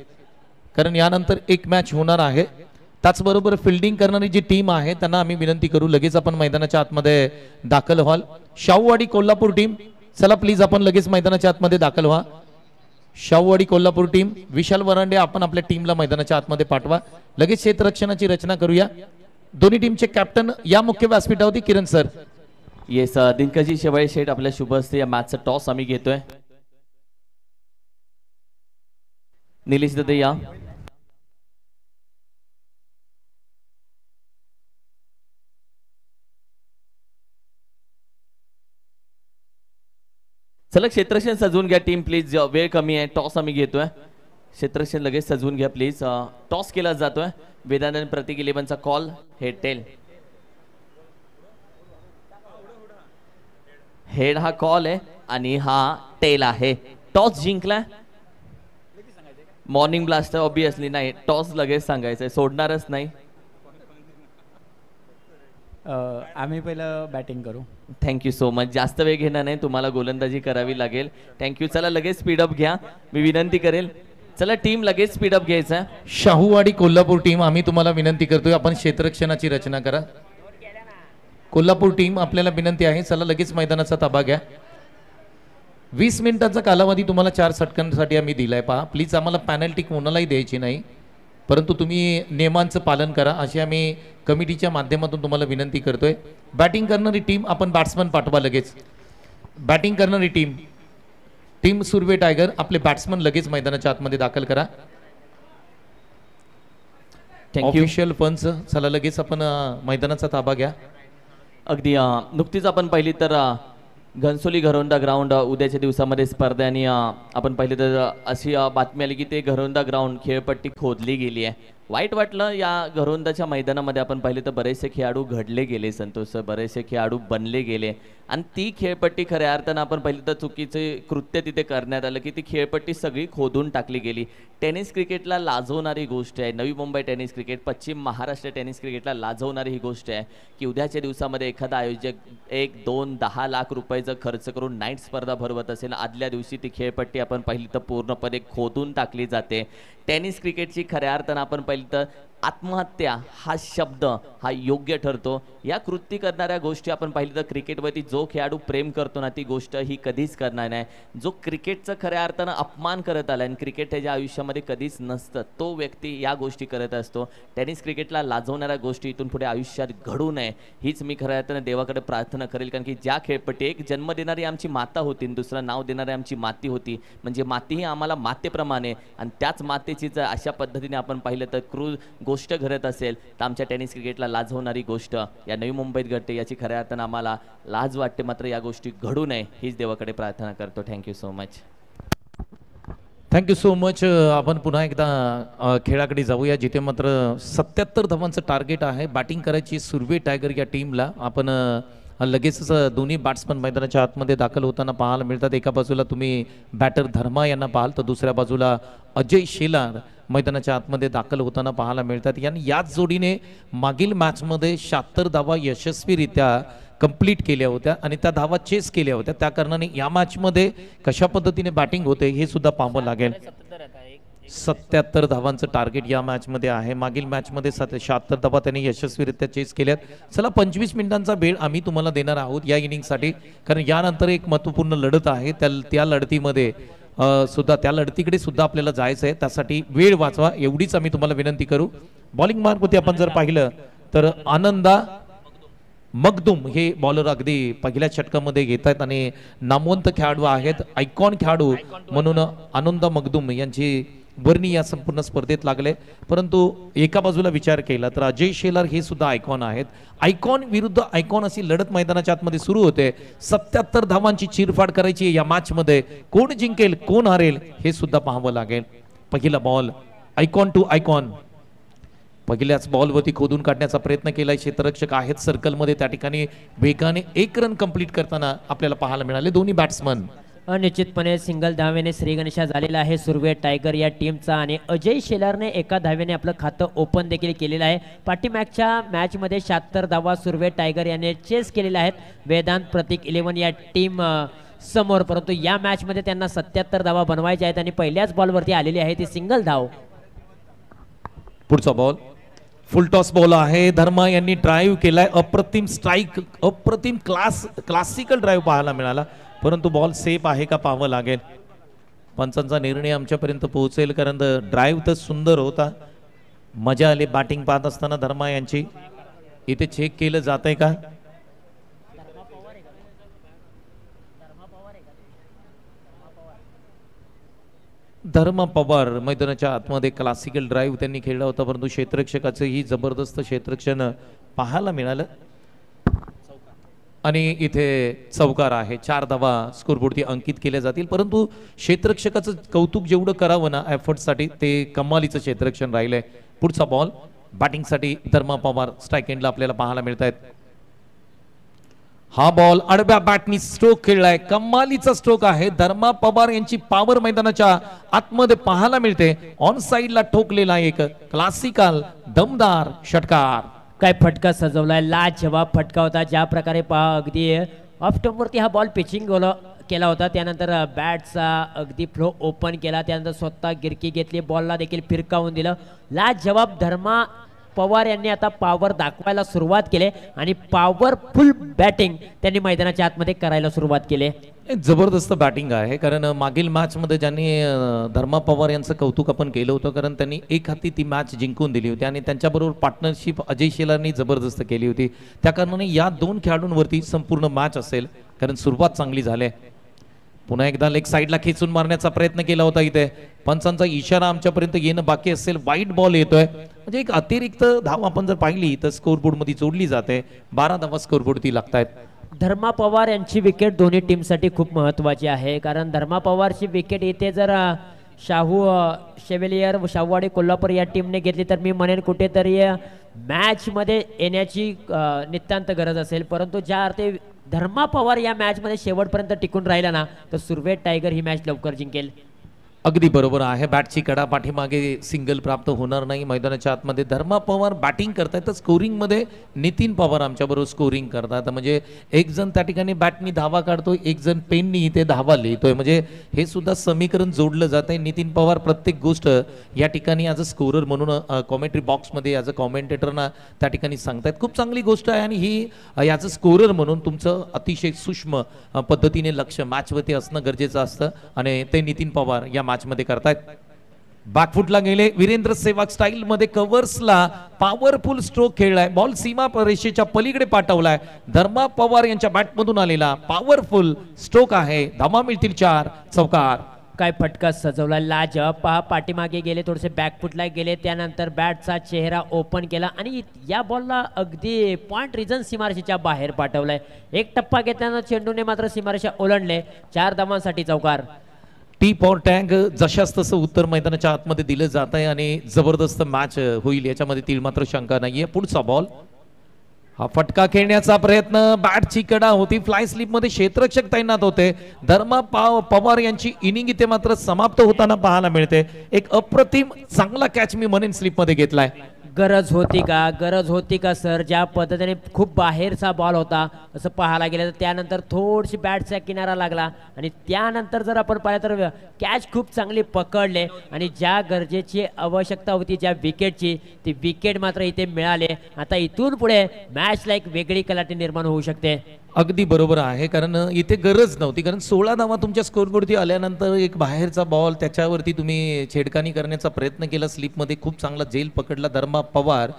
कारण यानंतर 1 मॅच होणार आहे. त्याचबरोबर फिल्डिंग करणारी जी टीम आहे त्यांना आम्ही विनंती करू लगेच आपण मैदानाच्या आतमध्ये दाखल व्हाल. शाहूवाडी कोल्हापूर टीम चला प्लीज आपण लगेच मैदानाच्या आतमध्ये दाखल व्हा. शाहूवाडी कोल्हापूर टीम, विशाल वरांडे आपण आपल्या टीमला मैदानाच्या आतमध्ये पाठवा. लगेच क्षेत्ररक्षणाची रचना करूया. दोन्ही टीमचे कॅप्टन या मुख्य व्यासपीठावरती. किरण सर. येस, दिनकरजी शेवाळे शेठ आपल्या शुभ हस्ते या मॅचचा टॉस आम्ही घेतोय. निलेश दादा या. चला क्षेत्ररक्षण सजवून घ्या टीम प्लीज, वेळ कमी आहे, टॉस आम्ही घेतोय. क्षेत्ररक्षण लगेच सजवून घ्या प्लीज. टॉस केला जातोय. वेदांत प्रतीक 11चा कॉल, हेड टेल. हेड हा कॉल आहे आणि हा टेल आहे. टॉस जिंकलाय. मॉर्निंग ब्लास्टर ऑब्विसली नाही, टॉस लगेच सांगायचंय, सोडणारच नाही. आम्ही पहिलं बॅटिंग करू. Thank you so much. जास्त वेळ घेणार नाही, तुम्हाला गोलंदाजी करावी लागेल. थँक्यू. चला लगेच स्पीडअप घ्या, मी विनंती करेल. चला टीम लगेच स्पीडअप घ्यायचा. शाहूवाडी कोल्हापूर टीम आम्ही तुम्हाला विनंती करतोय आपण क्षेत्ररक्षणाची रचना करा. कोल्हापूर टीम आपल्याला विनंती आहे चला लगेच मैदानाचा ताबा घ्या. 20 मिनिटांचा कालावधी तुम्हाला 4 षटकांसाठी आम्ही दिलाय. पहा प्लीज, आम्हाला पॅनल्टी कोणालाही द्यायची नाही. परंतु तुम्ही नियमांचं पालन करा अशी आम्ही कमिटीच्या माध्यमातून तुम्हाला विनंती करतोय. बॅटिंग करणारी टीम आपण बॅट्समन पाठवा लगेच. बॅटिंग करणारी टीम सुर्वे टायगर आपले बॅट्समन लगेच मैदानाच्या आतमध्ये दाखल करा. थँक्यू. ऑफिशियल पंच चला लगेच आपण मैदानाचा ताबा घ्या. अगदी नुकतीच आपण पाहिली तर घनसोली घरोंदा ग्राउंड उद्याच्या दिवसामध्ये स्पर्धा आणि आपण पाहिली तर अशी बातमी आली की ते घरोंदा ग्राउंड खेळपट्टी खोदली गेली आहे. वाईट वाटलं. या घरोंदाच्या मैदानामध्ये आपण पाहिले तर बरेचसे खेळाडू घडले गेले संतोष, बरेचसे खेळाडू बनले गेले आणि ती खेळपट्टी खऱ्या अर्थानं आपण पाहिलं तर चुकीचे कृत्य तिथे करण्यात आलं की ती खेळपट्टी सगळी खोदून टाकली गेली. टेनिस क्रिकेटला लाजवणारी गोष्ट आहे. नवी मुंबई टेनिस क्रिकेट, पश्चिम महाराष्ट्र टेनिस क्रिकेटला लाजवणारी ही गोष्ट आहे की उद्याच्या दिवसामध्ये एखादा आयोजक 1, 2, 10 लाख रुपयाचा खर्च करून नाईट स्पर्धा भरवत असेल, आदल्या दिवशी ती खेळपट्टी आपण पाहिली तर पूर्णपणे खोदून टाकली जाते. टेनिस क्रिकेटची खऱ्या अर्थानं आपण पाहिलं तर आत्महत्या हा शब्द हा योग्य ठरतो. या कृती करणाऱ्या गोष्टी आपण पाहिली तर क्रिकेटवरती जो खेळाडू प्रेम करतो ना ती गोष्ट ही कधीच करणार नाही. जो क्रिकेटचं खऱ्या अर्थानं अपमान करत आला आणि क्रिकेट त्याच्या आयुष्यामध्ये कधीच नसतं तो व्यक्ती या गोष्टी करत असतो. टेनिस क्रिकेटला लाजवणाऱ्या गोष्टी इथून पुढे आयुष्यात घडू नये हीच मी खऱ्या अर्थानं देवाकडे प्रार्थना करेल. कारण की ज्या खेळपट्टी एक जन्म देणारी आमची माता होती आणि दुसरं नाव देणारी आमची माती होती, म्हणजे माती ही आम्हाला मातेप्रमाणे आणि त्याच मातेची जर अशा पद्धतीने आपण पाहिलं तर गोष्ट घडत असेल तर आमच्या टेनिस क्रिकेटला लाजवणारी गोष्ट या नवी मुंबईत घडते याची खऱ्या अर्थानं आम्हाला लाज वाटते. मात्र या गोष्टी घडू नये हीच देवाकडे प्रार्थना करतो. Thank you so much. Thank you so much. आपण पुन्हा एकदा खेळाकडे जाऊया जिथे मात्र 77 धावांचं टार्गेट आहे. बॅटिंग करायची सुर्वे टायगर या टीमला. आपण लगेचच दोन्ही बॅट्समन मैदानाच्या आतमध्ये दाखल होताना पाहायला मिळतात. एका बाजूला तुम्ही बॅटर धर्मा यांना पाहाल तर दुसऱ्या बाजूला अजय शेलार मैदानाच्या आतमध्ये दाखल होताना पाहायला मिळतात. यांनी याच जोडीने मागील मॅचमध्ये 76 धावा यशस्वीरित्या कंप्लीट केल्या होत्या आणि त्या धावा चेस केल्या होत्या. त्या कारणाने या मॅचमध्ये कशा पद्धतीने बॅटिंग होते हे सुद्धा पाहावं लागेल. 77 धावांचं टार्गेट या मॅचमध्ये आहे. मागील मॅचमध्ये 76 धावा त्यांनी यशस्वीरित्या चेस केल्यात. चला 25 मिनिटांचा वेळ आम्ही तुम्हाला देणार आहोत या इनिंगसाठी, कारण यानंतर एक महत्त्वपूर्ण लढत आहे. त्या लढतीमध्ये सुद्धा त्या लढतीकडे सुद्धा आपल्याला जायचं आहे. त्यासाठी वेळ वाचवा एवढीच आम्ही तुम्हाला विनंती करू. बॉलिंग मार्कवरती आपण जर पाहिलं तर आनंदा मगदुम हे बॉलर अगदी पहिल्या षटकामध्ये घेत आहेत आणि नामवंत खेळाडू आहेत. आयकॉन खेळाडू म्हणून आनंदा मगदुम यांची वर्णी या संपूर्ण स्पर्धेत लागले. परंतु एका बाजूला विचार केला तर अजय शेलार हे सुद्धा आयकॉन आहेत. आयकॉन विरुद्ध आयकॉन अशी लढत मैदानाच्या आतमध्ये सुरू होते. 77 धावांची चिरफाड करायची या मॅचमध्ये. कोण जिंकेल कोण हारेल हे सुद्धा पाहावं लागेल. पहिला बॉल आयकॉन टू आयकॉन. पहिल्याच बॉलवरती खोदून काढण्याचा प्रयत्न केलाय. क्षेत्ररक्षक आहेत सर्कलमध्ये. त्या ठिकाणी वेगाने 1 रन कंप्लीट करताना आपल्याला पाहायला मिळाले दोन्ही बॅट्समन. निश्चितपणे सिंगल धावेने श्रीगणेशा झालेला आहे सुर्वे टायगर या टीमचा आणि अजय शेलारने एका धावेने आपलं खातं ओपन देखील केलेलं आहे. पाठीमागच्या मॅचमध्ये 76 धावा सुर्वे टायगर याने चेस केलेल्या आहेत वेदांत प्रतीक 11 या टीम समोर. परंतु या मॅचमध्ये त्यांना 77 धावा बनवायच्या आहेत आणि पहिल्याच बॉलवरती आलेली आहे ती सिंगल धाव. पुढचा बॉल फुल टॉस बॉल आहे. धर्मा यांनी ड्राईव्ह केलाय. अप्रतिम स्ट्राईक, अप्रतिम क्लासिकल ड्राईव्ह पाहायला मिळाला. परंतु बॉल सेफ आहे का पाहावं लागेल. पंचांचा निर्णय आमच्यापर्यंत पोहोचेल कारण ड्राईव्ह तर सुंदर होता. मजा आली बॅटिंग पाहत असताना धर्मा यांची. इथे चेक केलं जात आहे का. धर्मा पवार मैदानाच्या आतमध्ये क्लासिकल ड्राईव्ह त्यांनी खेळला होता. परंतु क्षेत्ररक्षकाचं ही जबरदस्त क्षेत्ररक्षण पाहायला मिळालं आणि इथे चौकार आहे. 4 धावा स्कोरबोर्डती अंकित केल्या जातील. परंतु क्षेत्ररक्षकाचं कौतुक जेवढं करावं ना एफर्टसाठी ते कमालीचं क्षेत्ररक्षण राहिलंय. पुढचा बॉल बॅटिंगसाठी धर्मा पवार स्ट्राईक एंडला आपल्याला पाहायला मिळत आहेत. हा बॉल आडव्या बॅटनी स्ट्रोक खेळलाय. कमालीचा स्ट्रोक आहे. धर्मा पवार यांची पॉवर मैदानाच्या आतमध्ये पाहायला मिळते. ऑन साइडला ठोकलेला एक क्लासिकल दमदार षटकार. काय फटका सजवलाय. लाजवाब फटका होता. ज्या प्रकारे पहा अगदी ऑफ स्टंपवरती हा बॉल पिचिंग केला होता. त्यानंतर बॅटचा अगदी फ्लो ओपन केला. त्यानंतर स्वतः गिरकी घेतली. बॉलला देखील फिरकावून दिलं. लाजवाब धर्मा पवार यांनी आता पॉवर दाखवायला सुरुवात केली आणि पॉवरफुल बॅटिंग त्यांनी मैदानाच्या आतमध्ये करायला सुरुवात केली. जबरदस्त बॅटिंग आहे, कारण मागील मॅचमध्ये ज्यांनी धर्मा पवार यांचं कौतुक आपण केलं होतं, कारण त्यांनी एक हाती ती मॅच जिंकून दिली होती आणि त्यांच्याबरोबर पार्टनरशिप अजय शेलारनी जबरदस्त केली होती. त्या कारणाने या दोन खेळाडूंवरती संपूर्ण मॅच असेल, कारण सुरुवात चांगली झाली आहे. पुन्हा एकदा लेग साईडला खेचून मारण्याचा प्रयत्न केला होता. इथे पंचांचा इशारा आमच्यापर्यंत येणं बाकी असेल. वाईट बॉल येतोय, म्हणजे एक अतिरिक्त धाव आपण जर पाहिली तर स्कोरबोर्ड मध्ये जोडली जाते. 12 धावा स्कोरबोर्ड ती लागतायत. धर्मा पवार यांची विकेट दोन्ही टीमसाठी खूप महत्त्वाची आहे, कारण धर्मा पवारची विकेट इथे जर शाहू शेवेलियर शाहूवाडी कोल्हापूर या टीमने घेतली तर मी म्हणेन कुठेतरी मॅचमध्ये येण्याची नितांत गरज असेल. परंतु ज्या अर्थी धर्मा पवार या मॅचमध्ये शेवटपर्यंत टिकून राहिला ना, तर सुरवेट टायगर ही मॅच लवकर जिंकेल. अगदी बरोबर आहे. बॅटची कडा पाठीमागे सिंगल प्राप्त होणार नाही. मैदानाच्या आतमध्ये धर्मा पवार बॅटिंग करतायत, तर स्कोरिंगमध्ये नितीन पवार आमच्याबरोबर स्कोरिंग करतात. म्हणजे एक जण त्या ठिकाणी बॅटनी धावा काढतोय, एक जण पेननी इथे धावा लिहितोय. म्हणजे हे सुद्धा समीकरण जोडलं जात आहे. नितीन पवार प्रत्येक गोष्ट या ठिकाणी ॲज अ स्कोरर म्हणून कॉमेंट्री बॉक्समध्ये ॲज अ कॉमेंटेटरना त्या ठिकाणी सांगतायत. खूप चांगली गोष्ट आहे आणि ही ॲज अ स्कोरर म्हणून तुमचं अतिशय सूक्ष्म पद्धतीने लक्ष मॅचवरती असणं गरजेचं असतं आणि ते नितीन पवार या मॅचमध्ये करतायत. बॅकफुटला गेले. वीरेंद्र सेवाग स्टाईल मध्ये कव्हर्सला पॉवरफुल स्ट्रोक खेळलाय. बॉल सीमा रेषेच्या पलीकडे पाठवलाय. धर्मा पवार यांच्या बॅटमधून आलेला पॉवरफुल स्ट्रोक आहे. धावा मिळतील 4 चौकार. काय फटका सजवला. लाजवाब पहा, पाठीमागे गेले, थोडेसे बॅकफुटला गेले, त्यानंतर बॅटचा चेहरा ओपन केला आणि या बॉलला अगदी पॉइंट रिजन सीमारेषेच्या बाहेर पाठवलाय. एक टप्पा घेताना चेंडूने मात्र सीमारेषा ओलांडले. 4 धावांसाठी चौकार. टीप और टँग जशाच तसं उत्तर मैदानाच्या आतमध्ये दिलं जात आहे आणि जबरदस्त मॅच होईल याच्यामध्ये ती मात्र शंका नाहीये. पुढचा बॉल, हा फटका खेळण्याचा प्रयत्न, बॅटची कडा होती. फ्लाय स्लिप मध्ये क्षेत्ररक्षक तैनात होते. धर्मा पवार यांची इनिंग इथे मात्र समाप्त होताना पाहायला मिळते. एक अप्रतिम चांगला कॅच मी म्हणेन स्लिप मध्ये घेतलाय. गरज होती का, गरज होती का सर? ज्या पद्धतीने खूप बाहेरचा बॉल होता असं पाहायला गेलं तर त्यानंतर थोडीशी बॅटचा किनारा लागला आणि त्यानंतर जर आपण पाहिलं तर कॅच खूप चांगली पकडले आणि ज्या गरजेची आवश्यकता होती ज्या विकेटची, ती विकेट मात्र इथे मिळाले. आता इथून पुढे मॅचला एक वेगळी कलाटी निर्माण होऊ शकते. अगदी बरोबर आहे, कारण इथे गरज नव्हती, कारण 16 धावा तुमच्या स्कोरबोर्डवरती आल्यानंतर एक बाहेरचा बॉल त्याच्यावरती तुम्ही छेडखानी करण्याचा प्रयत्न केला. स्लिपमध्ये खूप चांगला झेल पकडला. धर्मा पवार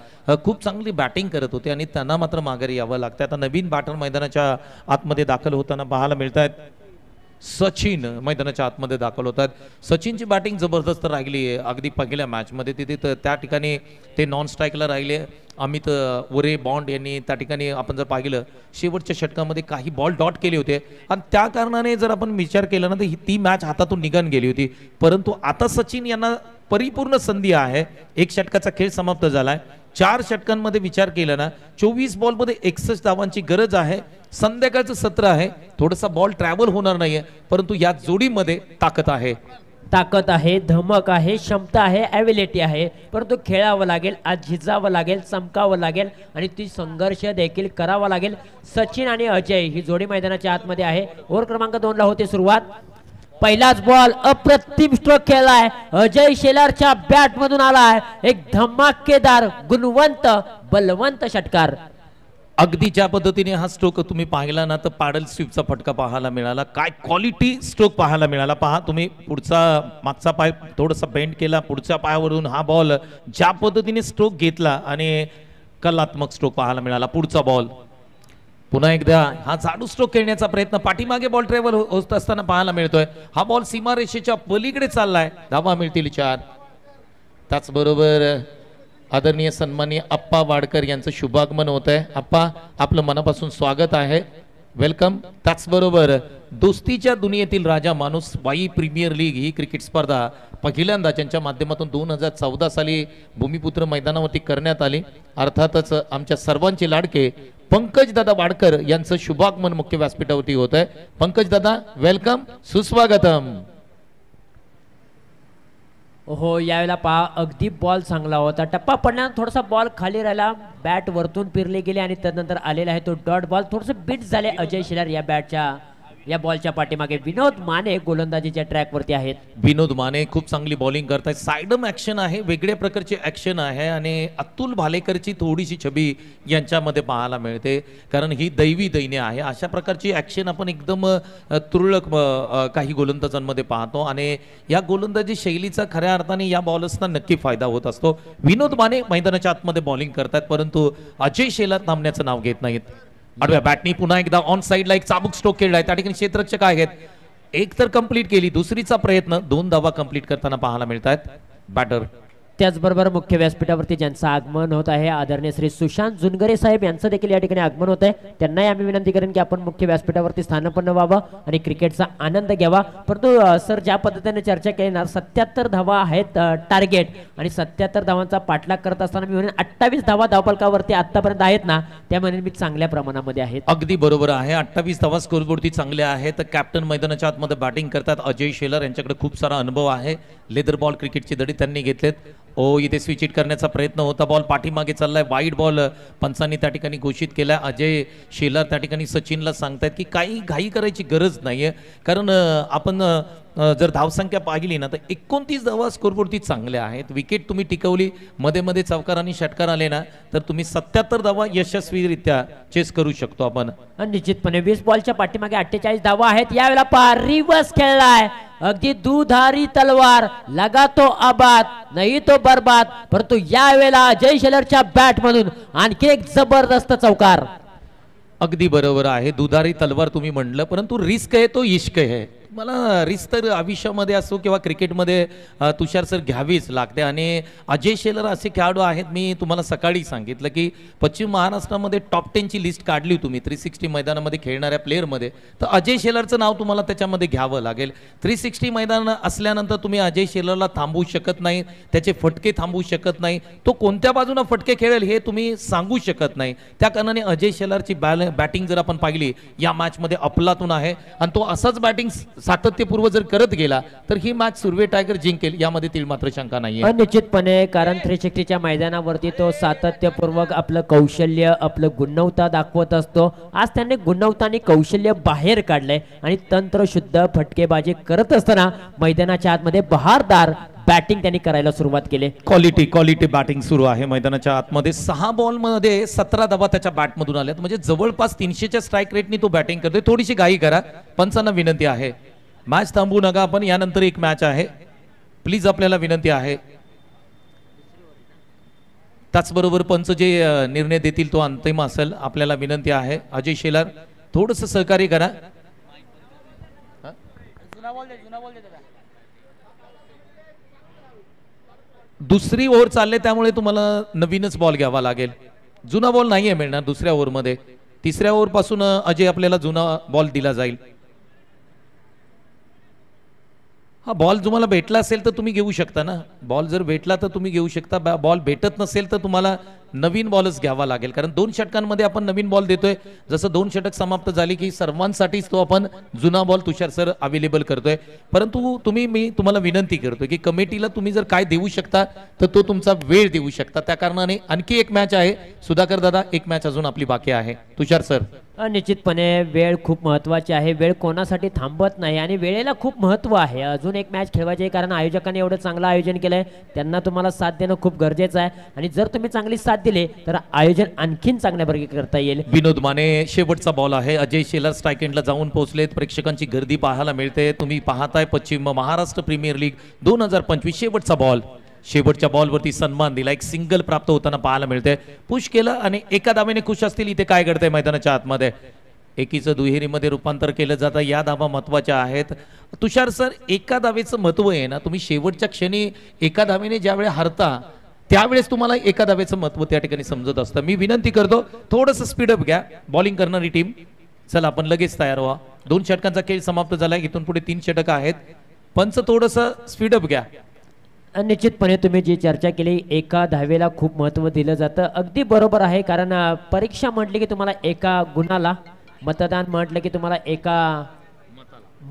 खूप चांगली बॅटिंग करत होते आणि त्यांना मात्र माघारी यावं लागतं. आता नवीन बॅटर मैदानाच्या आतमध्ये दाखल होताना पाहायला मिळत आहेत. सचिन मैदानाच्या आतमध्ये दाखल होतात. सचिनची बॅटिंग जबरदस्त राहिली आहे. अगदी पहिल्या मॅचमध्ये तिथे त्या ठिकाणी ते नॉन स्ट्राईकला राहिले. अमित वरे बॉन्ड यांनी त्या ठिकाणी आपण जर पाहिलं शेवटच्या षटकामध्ये काही बॉल डॉट केले होते आणि त्या कारणाने जर आपण विचार केला ना तर ती मॅच हातातून निघून गेली होती. परंतु आता सचिन यांना परिपूर्ण संधी आहे. एक षटकाचा खेळ समाप्त झालाय. 4 षटकांमध्ये विचार केला ना 24 बॉलमध्ये 61 धावांची गरज आहे. संध्याकाळचं सत्र आहे. थोडासा बॉल ट्रॅव्हल होणार नाहीये, परंतु या जोडीमध्ये ताकद आहे. ताकद आहे, धमक आहे, क्षमता आहे, ॲबिलिटी आहे. परंतु खेळावं लागेल, आज झिजावं लागेल, चमकावं लागेल आणि ती संघर्ष देखील करावा लागेल. सचिन आणि अजय ही जोडी मैदानाच्या आतमध्ये आहे. ओव्हर क्रमांक 2 ला होते सुरुवात. पहिलाच बॉल अप्रतिम स्ट्रोक केलाय. अजय शेलारच्या बॅट मधून आलाय एक धमाकेदार गुणवंत बलवंत षटकार. अगदी ज्या पद्धतीने हा स्ट्रोक तुम्ही पाहिला ना तर पॅडल स्वीपचा फटका पाहायला मिळाला. काय क्वालिटी स्ट्रोक पाहायला मिळाला. पहा तुम्ही, पुढचा मागचा पाय थोडासा बेंड केला, पुढच्या पायावरून हा बॉल ज्या पद्धतीने स्ट्रोक घेतला आणि कलात्मक स्ट्रोक पाहायला मिळाला. पुढचा बॉल पुन्हा एकदा हा जाडू स्ट्रोक खेळण्याचा प्रयत्न, पाठीमागे बॉल ट्रॅव्हल होत असताना पाहायला मिळतोय. हा बॉल सीमारेषेच्या पलीकडे चाललाय. धावा मिळतील 4. त्याचबरोबर आदरणीय सन्माननीय अप्पा वाडकर यांचं शुभागमन होत आहे. अप्पा, आपलं मनापासून स्वागत आहे, वेलकम. त्याचबरोबर दोस्तीच्या दुनियेतील राजा माणूस वाई प्रीमियर लीग ही क्रिकेट स्पर्धा पहिल्यांदा ज्यांच्या माध्यमातून 2014 साली भूमिपुत्र मैदानावरती करण्यात आली. अर्थातच आमच्या सर्वांचे लाडके पंकज दादा वाडकर यांचं शुभागमन मुख्य व्यासपीठावरती होत आहे. पंकज दादा, वेलकम, सुस्वागतम. हो, यावेळेला पहा अगदी बॉल चांगला होता. टप्पा पडल्यानंतर थोडासा बॉल खाली राहिला, बॅट वरतून फिरली गेली आणि त्यानंतर आलेला आहे तो डॉट बॉल. थोडंसं बीट झाले अजय शेलार या बॅटच्या या बॉलच्या पाठीमागे विनोद माने गोलंदाजीच्या ट्रॅक वरती आहेत. विनोद माने खूप चांगली बॉलिंग करतायत. साइडम ऍक्शन आहे, वेगळ्या प्रकारची ऍक्शन आहे आणि अतुल भालेकरची थोडीशी छबी यांच्यामध्ये पाहायला मिळते, कारण ही दैवी दैन्य आहे. अशा प्रकारची ऍक्शन आपण एकदम तुरळक काही गोलंदाजांमध्ये पाहतो आणि या गोलंदाजी शैलीचा खऱ्या अर्थाने या बॉलर्सना नक्की फायदा होत असतो. विनोद माने मैदानाच्या आतमध्ये बॉलिंग करतात, परंतु अजय शेलार थांबण्याचं नाव घेत नाहीत. आडव्या बॅटनी पुन्हा एकदा ऑन साइडला एक चाबूक स्ट्रोक केलाय. त्या ठिकाणी क्षेत्ररक्षक आहेत, एक तर कंप्लीट केली, दुसरीचा प्रयत्न, 2 धावा कंप्लीट करताना पाहायला मिळतात बॅटर. त्याचबरोबर मुख्य व्यासपीठावरती ज्यांचं आगमन होत आहे आदरणीय श्री सुशांत जुनगरे साहेब यांचं देखील या ठिकाणी आगमन होत आहे. त्यांनाही आम्ही विनंती करेन की आपण मुख्य व्यासपीठावरती स्थानापन्न व्हावं आणि क्रिकेटचा आनंद घ्यावा. परंतु सर ज्या पद्धतीने चर्चा केली ना, 77 धावा आहेत टार्गेट आणि 77 धावांचा पाठलाग करत असताना मी म्हणेन 28 धावा धावफलकावरती आतापर्यंत आहेत ना, त्यामध्ये मी चांगल्या प्रमाणामध्ये आहेत. अगदी बरोबर आहे. 28 धावा स्कोरबोर्डती चांगल्या आहेत. कॅप्टन मैदानाच्या आतमध्ये बॅटिंग करतात अजय शेलार, यांच्याकडे खूप सारा अनुभव आहे. लेदर बॉल क्रिकेटची धडी त्यांनी घेतलेत. इथे स्विच हिट करण्याचा प्रयत्न होता, बॉल पाठीमागे चाललाय, वाईड बॉल पंचांनी त्या ठिकाणी घोषित केलाय. अजय शेलार त्या ठिकाणी सचिनला सांगतायत की काही घाई करायची गरज नाहीये, कारण आपण जर धावसंख्या पाहिली ना तर 29 धावा स्कोरबोर्डती चांगल्या आहेत. विकेट तुम्ही टिकवली, मध्ये मध्ये चौकार आणि षटकार आले ना तर तुम्ही 77 धावा यशस्वीरित्या चेस करू शकतो आपण. निश्चितपणे 20 बॉलच्या पाठीमागे 48 धावा आहेत. यावेळेला पहा रिव्हर्स खेळलाय, अगदी दुधारी तलवार, लगा तो आबाद नाही तो बर्बाद. परंतु यावेळेला अजय शेलारच्या बॅट मधून आणखी एक जबरदस्त चौकार. अगदी बरोबर आहे, दुधारी तलवार तुम्ही म्हणलं, परंतु रिस्क आहे तो इश्क आहे. मला रिस्क तर आयुष्यामध्ये असो किंवा क्रिकेटमध्ये तुषार सर घ्यावीच लागते आणि अजय शेलार असे खेळाडू आहेत. मी तुम्हाला सकाळी सांगितलं की पश्चिम महाराष्ट्रामध्ये टॉप 10ची लिस्ट काढली तुम्ही 360 मैदानामध्ये खेळणाऱ्या प्लेअरमध्ये, तर अजय शेलारचं नाव तुम्हाला त्याच्यामध्ये घ्यावं लागेल. 360 मैदान असल्यानंतर तुम्ही अजय शेलारला थांबवू शकत नाही, त्याचे फटके थांबवू शकत नाही, तो कोणत्या बाजूने फटके खेळेल हे तुम्ही सांगू शकत नाही. त्या कारणाने अजय शेलारची बॅटिंग जर आपण पाहिली या मॅचमध्ये अफलातून आहे आणि तो असाच बॅटिंग सातत्यपूर्व जर करत गेला तर ही मॅच सुर्वे टायगर जिंकेल, यामध्ये तीळ मात्र शंका नाहीये. निश्चितपणे, कारण 360च्या मैदानावरती तो सातत्यपूर्वक आपलं कौशल्य, आपलं गुणवत्ता दाखवत असतो. आज त्याने गुणवत्ता आणि कौशल्य बाहेर काढलंय आणि तंत्रशुद्ध फटकेबाजी करत असताना मैदानाच्या आतमध्ये बहारदार बॅटिंग त्यांनी करायला सुरुवात केली. क्वालिटी बॅटिंग सुरू आहे मैदानाच्या आतमध्ये. 6 बॉलमध्ये 17 धावा त्याच्या बॅटमधून आल्यात, म्हणजे जवळपास 300च्या स्ट्राईक रेटनी तो बॅटिंग करतोय. थोडीशी घाई करा, पंचांना विनंती आहे, मॅच थांबवू नका. आपण यानंतर एक मॅच आहे, प्लीज आपल्याला विनंती आहे. त्याचबरोबर पंच जे निर्णय देतील तो अंतिम असेल. आपल्याला विनंती आहे अजय शेलार थोडंसं सहकार्य करा. दुसरी ओव्हर चालले त्यामुळे तुम्हाला नवीनच बॉल घ्यावा लागेल. जुना बॉल नाहीये मिळणार दुसऱ्या ओव्हरमध्ये. तिसऱ्या ओव्हर पासून अजय आपल्याला जुना बॉल दिला जाईल. हा बॉल तुम्हाला भेटला असेल तर तुम्ही घेऊ शकता ना, बॉल जर भेटला तर तुम्ही घेऊ शकता. बॉल भेटत नसेल तर तुम्हाला नवीन बॉलच घ्यावा लागेल, कारण 2 षटकांमध्ये आपण नवीन बॉल देतोय. जसं 2 षटक समाप्त झाली की सर्वांसाठीच तो आपण जुना बॉल तुषार सर अवेलेबल करतोय. परंतु मी तुम्हाला विनंती करतोय की कमिटीला तुम्ही जर काय देऊ शकता तर तो तुमचा वेळ देऊ शकता. त्या कारणाने आणखी एक मॅच आहे. सुधाकर दादा, एक मॅच अजून आपली बाकी आहे. तुषार सर, निश्चितपणे वेळ खूप महत्वाची आहे. वेळ कोणासाठी थांबत नाही आणि वेळेला खूप महत्व आहे. अजून एक मॅच खेळवायची आहे, कारण आयोजकांनी एवढं चांगलं आयोजन केलंय, त्यांना तुम्हाला साथ देणं खूप गरजेचं आहे. आणि जर तुम्ही चांगली साथ दिली तर आयोजन आणखीन चांगल्या प्रकारे करता येईल. विनोद माने, शेवटचा बॉल आहे. अजय शेलार स्ट्राईक एंडला जाऊन पोहोचलेत. प्रेक्षकांची गर्दी पाहायला मिळते. तुम्ही पाहताय पश्चिम महाराष्ट्र प्रीमियर लीग 2025 शेवटचा बॉल. शेवटच्या बॉलवरती सन्मान दिला, एक सिंगल प्राप्त होताना पाहायला मिळते. पुश केलं आणि एका धावेने खुश असतील. इथे काय घडतंय मैदानाच्या आतमध्ये, एकीचं दुहेरीमध्ये रूपांतर केलं जातं. या धावा महत्वाच्या आहेत. तुषार सर, एका धावेचं महत्व आहे ना, तुम्ही शेवटच्या क्षणी एका धावेने ज्यावेळी हरता त्यावेळेस तुम्हाला एका धावेचं महत्व त्या ठिकाणी समजत असतं. मी विनंती करतो थोडंसं स्पीडअप घ्या. बॉलिंग करणारी टीम, चला आपण लगेच तयार व्हा. 2 षटकांचा खेळ समाप्त झालाय. इथून पुढे 3 षटक आहेत. पंच थोडंसं स्पीडअप घ्या. निश्चितपणे तुम्ही जी चर्चा केली, एका धावेला खूप महत्त्व दिलं जातं. अगदी बरोबर आहे, कारण परीक्षा म्हटली की तुम्हाला एका गुणाला, मतदान म्हटलं की तुम्हाला एका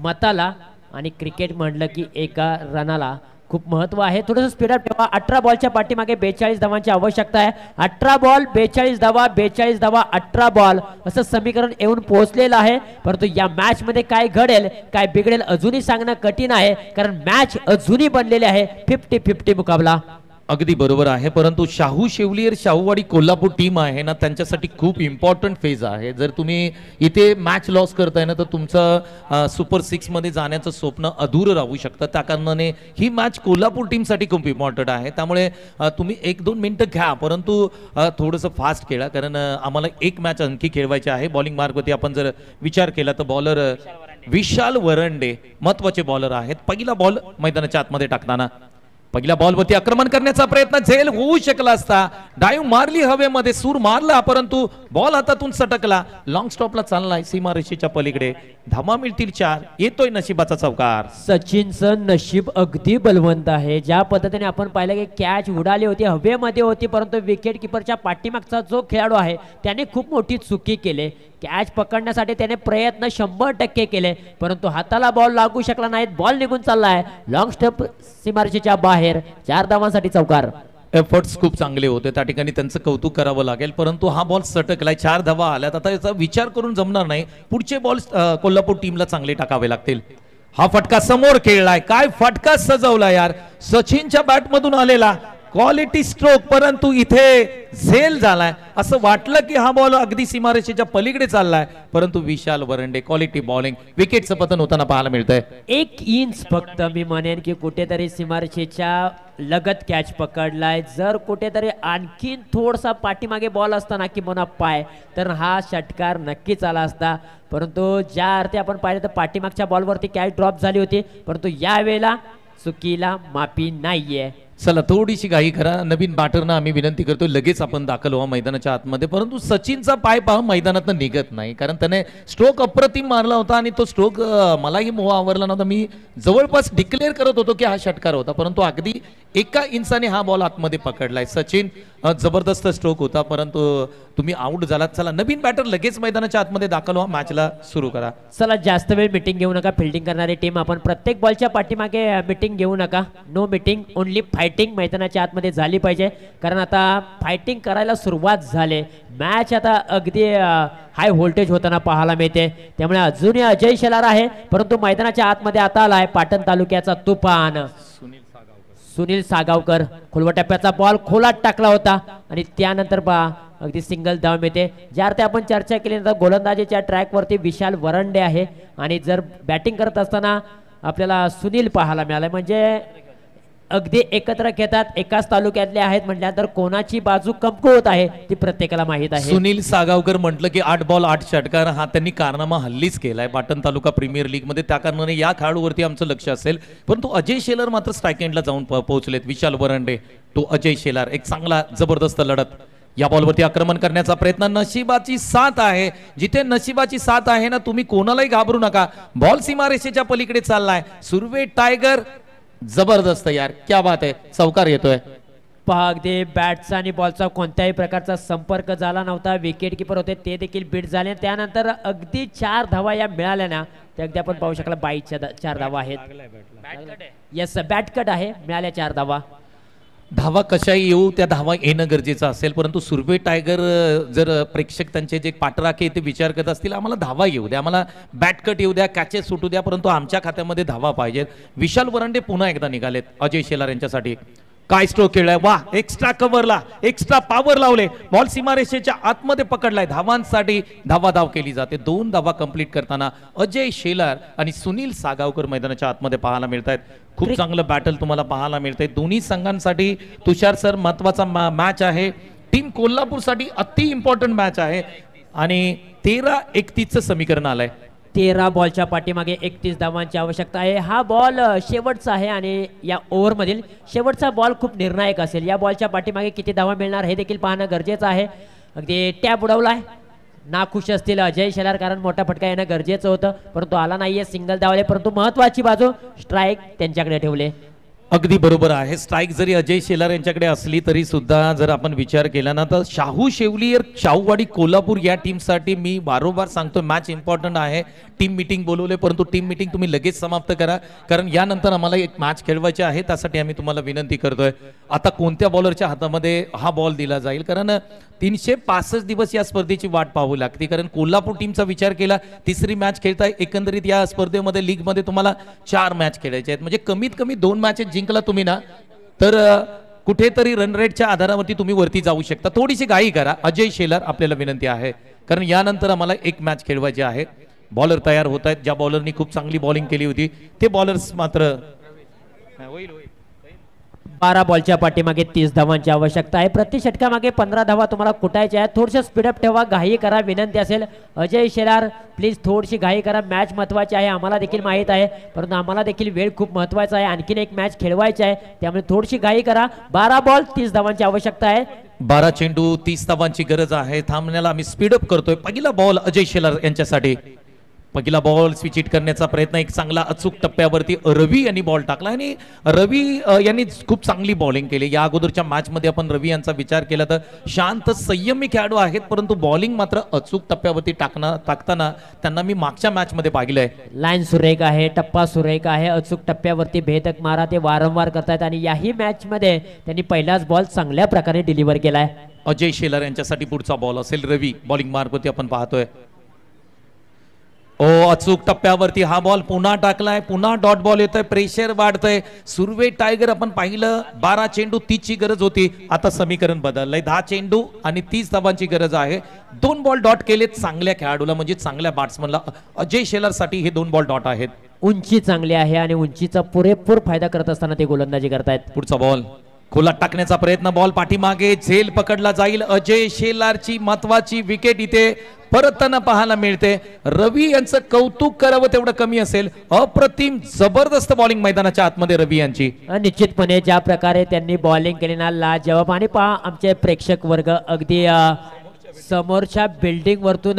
मताला आणि क्रिकेट म्हटलं की एका रनाला खूप महत्व आहे. थोडंसं स्पीडअप ठेवा. 18 बॉलच्या पाठीमागे 42 धावांची आवश्यकता आहे. 18 बॉल 42 धावा, 42 धावा 18 बॉल असं समीकरण येऊन पोहोचलेलं आहे. परंतु या मॅच मध्ये काय घडेल काय बिघडेल अजूनही सांगणं कठीण आहे, कारण मॅच अजूनही बनलेली आहे. 50-50 मुकाबला. अगदी बरोबर आहे, परंतु शाहू शेवलियर शाहूवाडी कोल्हापूर टीम आहे ना, त्यांच्यासाठी खूप इम्पॉर्टंट फेज आहे. जर तुम्ही इथे मॅच लॉस करताय ना, तर तुमचं सुपर 6 मध्ये जाण्याचं स्वप्न अधूर राहू शकतं. त्या कारणाने ही मॅच कोल्हापूर टीमसाठी खूप इम्पॉर्टंट आहे. त्यामुळे तुम्ही 1-2 मिनिटं घ्या, परंतु थोडंसं फास्ट खेळा, कारण आम्हाला एक मॅच आणखी खेळवायची आहे. बॉलिंग मार्कवरती आपण जर विचार केला तर बॉलर विशाल वरंडे महत्वाचे बॉलर आहेत. पहिला बॉल मैदानाच्या आतमध्ये टाकताना पहिल्या बॉलवरती आक्रमण करण्याचा प्रयत्न झेल होऊ शकला असता. डाईव्ह मारली हवेमध्ये, सूर मारला, परंतु बॉल हातातून सटकला. लॉंग स्टॉपला चाललाय सीमारेषेच्या पलीकडे. धावा मिळतील 4. येतोय नशिबाचा चौकार. सचिनचं नशीब अगदी बलवंत आहे. ज्या पद्धतीने आपण पाहिलं की कॅच उडाली होती, हवेमध्ये होती, परंतु विकेट किपरच्या पाठीमागचा जो खेळाडू आहे त्याने खूप मोठी चुकी केली. कॅच पकडण्यासाठी त्याने प्रयत्न 100% केले, परंतु हाताला बॉल लागू शकला नाही. बॉल निघून चाललाय लॉंग स्टॉप सीमारेषेच्या बाहेर. 4 धावांसाठी चौकार. एफर्ट्स खूप चांगले होते, त्या ठिकाणी त्यांचं कौतुक करावं लागेल, परंतु हा बॉल सटकलाय. 4 धावा आल्यात. आता याचा विचार करून जमणार नाही. पुढचे बॉल कोल्हापूर टीमला चांगले टाकावे लागतील. हा फटका समोर खेळलाय. काय फटका सजवला यार, सचिनच्या बॅटमधून आलेला क्वालिटी स्ट्रोक, परंतु इथे झेल झालाय. असं वाटलं की हा बॉल अगदी सीमारेषेच्या पलीकडे चाललाय, परंतु विशाल वरंडे क्वालिटी बॉलिंग. विकेटचं पतन होताना पाहायला मिळतंय. 1 इंच फक्त मी म्हणेन की कुठेतरी सीमारेषेच्या लगत कॅच पकडलाय. जर कुठेतरी आणखीन थोडासा पाठीमागे बॉल असता ना की म्हणा पाय, तर हा षटकार नक्कीच आला असता. परंतु ज्या अर्थी आपण पाहिलं तर पाठीमागच्या बॉलवरती कॅच ड्रॉप झाली होती, परंतु यावेळेला चुकीला माफी नाहीये. चला थोडीशी घाई करा. नवीन बॅटरना आम्ही विनंती करतो लगेच आपण दाखल व्हा मैदानाच्या आतमध्ये. परंतु सचिनचा पाय पहा मैदानातून निघत नाही, कारण त्याने स्ट्रोक अप्रतिम मारला होता आणि तो स्ट्रोक मलाही मोह आवरला नव्हता. मी जवळपास डिक्लेअर करत होतो की हा षटकार होता, परंतु अगदी 1 इंचाने हा बॉल आतमध्ये पकडलाय. सचिन जबरदस्त स्ट्रोक होता, परंतु तुम्ही आउट झालात. चला नवीन बॅटर लगेच मैदानाच्या आतमध्ये दाखल व्हा, मॅचला सुरू करा. चला जास्त वेळ मीटिंग घेऊ नका. फिल्डिंग करणारी टीम आपण प्रत्येक बॉलच्या पाठीमागे मीटिंग घेऊ नका. नो मीटिंग, ओनली फायटिंग मैदानाच्या आतमध्ये झाली पाहिजे, कारण आता फायटिंग करायला सुरुवात झाली. मॅच आता अगदी हाय व्होल्टेज होताना पाहायला मिळते. त्यामुळे अजूनही अजय शेलार आहे, परंतु मैदानाच्या आतमध्ये आता आलाय पाटण तालुक्याचा तुफान सुनील सागावकर. खोलवा टप्प्याचा बॉल खोलात टाकला होता आणि त्यानंतर अगदी सिंगल धाव मिळते. ज्या अर्थी आपण चर्चा केली तर गोलंदाजीच्या ट्रॅकवरती विशाल वरंडे आहे आणि जर बॅटिंग करत असताना आपल्याला सुनील पाहायला मिळाला. म्हणजे अगदी एकत्र घेतात, एकाच तालुक्यातले आहेत म्हटल्यानंतर कोणाची बाजू कमकुवत आहे ती प्रत्येकाला माहित आहे. सुनील सागावकर म्हटलं की 8 बॉल 8 षटकार हा त्यांनी कारनामा हल्लीच केलाय पाटण तालुका प्रीमियर लीग मध्ये. त्या कारणाने या खेळाडूवरती आमचं लक्ष असेल. परंतु अजय शेलार मात्र स्ट्राईक एंडला जाऊन पोहोचलेत. विशाल वरंडे तो अजय शेलार. एक चांगला जबरदस्त लढत. या बॉलवरती आक्रमण करण्याचा प्रयत्न. नशिबाची साथ आहे. जिथे नशिबाची साथ आहे ना, तुम्ही कोणालाही घाबरू नका. बॉल सीमारेषेच्या पलीकडे चाललाय. सुरवे टायगर जबरदस्त यार, क्या बात आहे. चौकार येतोय. पहा अगदी बॅटचा आणि बॉलचा कोणत्याही प्रकारचा संपर्क झाला नव्हता. विकेट किपर होते ते देखील बीट झाले. त्यानंतर अगदी 4 धावा या मिळाल्या ना, ते अगदी आपण पाहू शकला 22च्या 4 धावा आहेत. येस बॅटकट आहे, मिळाल्या 4 धावा. धावा कशाही येऊ, त्या धावा येणं गरजेचं असेल, परंतु सुरवे टायगर जर प्रेक्षक त्यांचे जे पाठराखे ते विचार करत असतील आम्हाला धावा येऊ द्या, आम्हाला बॅटकट येऊ द्या, कॅचेस सुटू द्या, परंतु आमच्या खात्यामध्ये धावा पाहिजेत. विशाल वरंडे पुन्हा एकदा निघालेत अजय शेलार यांच्यासाठी. काय स्ट्रोक खेळलाय, वा. एक्स्ट्रा कव्हरला एक्स्ट्रा पॉवर लावले. बॉल सीमारेषेच्या आतमध्ये पकडलाय. धावांसाठी धाव केली जाते. 2 धावा कंप्लीट करताना अजय शेलार आणि सुनील सागावकर मैदानाच्या आतमध्ये पाहायला मिळत आहेत. खूप चांगलं बॅटल तुम्हाला पाहायला मिळतंय. दोन्ही संघांसाठी तुषार सर महत्वाचा मॅच आहे. टीम कोल्हापूरसाठी अति इम्पॉर्टंट मॅच आहे आणि 13-31चं समीकरण आलंय. 13 बॉलच्या पाठीमागे 31 धावांची आवश्यकता आहे. हा बॉल शेवटचा आहे आणि या ओव्हरमधील शेवटचा बॉल खूप निर्णायक असेल. या बॉलच्या पाठीमागे किती धावा मिळणार हे देखील पाहणं गरजेचं आहे. अगदी टॅप उडवलाय. नाखुश असतील अजय शेलार, कारण मोठा फटका येणं गरजेचं होतं, परंतु आला नाहीये. सिंगल धावले, परंतु महत्वाची बाजू स्ट्राईक त्यांच्याकडे ठेवले. अगदी बरोबर आहे. स्ट्राईक जरी अजय शेलार यांच्याकडे असली तरी सुद्धा जर आपण विचार केला ना तर शाहू शेवलियर शाहूवाडी कोल्हापूर या टीमसाठी मी वारंवार सांगतो मॅच इम्पॉर्टंट आहे. टीम मीटिंग बोलवले परंतु टीम मीटिंग तुम्ही लगेच समाप्त करा कारण यानंतर आम्हाला एक मॅच खेळवायची आहे. त्यासाठी आम्ही तुम्हाला विनंती करतोय आता कोणत्या बॉलरच्या हातामध्ये हा बॉल दिला जाईल कारण 365 दिवस या स्पर्धेची वाट पाहावी लागते कारण कोल्हापूर टीमचा विचार केला तिसरी मॅच खेळताय. एकंदरीत या स्पर्धेमध्ये लीगमध्ये तुम्हाला 4 मॅच खेळायचे आहेत म्हणजे कमीत कमी 2 मॅचेस जिंकला तुम्ही ना तर कुठेतरी रन रेटच्या आधारावरती तुम्ही वरती जाऊ शकता. थोडीशी घाई करा. अजय शेलार आपल्याला विनंती आहे कारण यानंतर आम्हाला एक मॅच खेळवायची आहे. बॉलर तयार होत आहेत. ज्या बॉलरनी खूप चांगली बॉलिंग केली होती ते बॉलर्स मात्र 12 बॉलच्या पाठीमागे 30 धावांची आवश्यकता आहे. प्रति षटकामागे 15 धावा तुम्हाला कुटायच्या आहेत. थोडंसं स्पीडअप ठेवा. घाई करा विनंती असेल. अजय शेलार प्लीज थोडीशी घाई करा. मॅच महत्वाची आहे आम्हाला देखील माहीत आहे परंतु आम्हाला देखील वेळ खूप महत्वाचा आहे. आणखीन एक मॅच खेळवायची आहे त्यामुळे थोडीशी घाई करा. 12 बॉल 30 धावांची आवश्यकता आहे. 12 चेंडू 30 धावांची गरज आहे. थांबण्याला आम्ही स्पीडअप करतोय. पहिला बॉल अजय शेलार यांच्यासाठी. पहिला बॉल स्विच हिट करण्याचा प्रयत्न एक चांगला अचूक टप्प्यावरती रवी यांनी बॉल टाकला आणि रवी यांनी खूप चांगली बॉलिंग केली. या अगोदरच्या मॅच मध्ये आपण रवी यांचा विचार केला तर शांत संयमी खेळाडू आहेत परंतु बॉलिंग मात्र अचूक टप्प्यावरती टाकताना त्यांना मी मागच्या मॅच मध्ये पाहिलंय. लाईन सुरेख आहे. टप्पा सुरेख आहे. अचूक टप्प्यावरती भेदक मारा ते वारंवार करतायत आणि याही मॅच मध्ये त्यांनी पहिलाच बॉल चांगल्या प्रकारे डिलिव्हर केलाय. अजय शेलार यांच्यासाठी पुढचा बॉल असेल. रवी बॉलिंग मार्गवरती आपण पाहतोय. अचूक टप्प्यावरती हा बॉल पुन्हा टाकलाय. पुन्हा डॉट बॉल येतोय. प्रेशर वाढतंय. सुरवे टायगर आपण पाहिलं 12 चेंडू 30 ची गरज होती. आता समीकरण बदललंय. 10 चेंडू आणि 30 धावांची गरज आहे. 2 बॉल डॉट केलेत चांगल्या खेळाडूला म्हणजे चांगल्या बॅट्समनला. अजय शेलार साठी हे 2 बॉल डॉट आहेत. उंची चांगली आहे आणि उंचीचा पुरेपूर फायदा करत असताना ते गोलंदाजी करतायत. पुढचा बॉल खोला टाकण्याचा प्रयत्न. बॉल पाठीमागे झेल पकडला जाईल. अजय शेलारची महत्वाची विकेट इथे परतताना पाहायला मिळते. रवी यांचं कौतुक करावं तेवढं कमी असेल. अप्रतिम जबरदस्त बॉलिंग मैदानाच्या आतमध्ये रवी यांची. निश्चितपणे ज्या प्रकारे त्यांनी बॉलिंग केली ना लाजवाब. आणि पहा आमचे प्रेक्षक वर्ग अगदी समोरच्या बिल्डिंग वरतून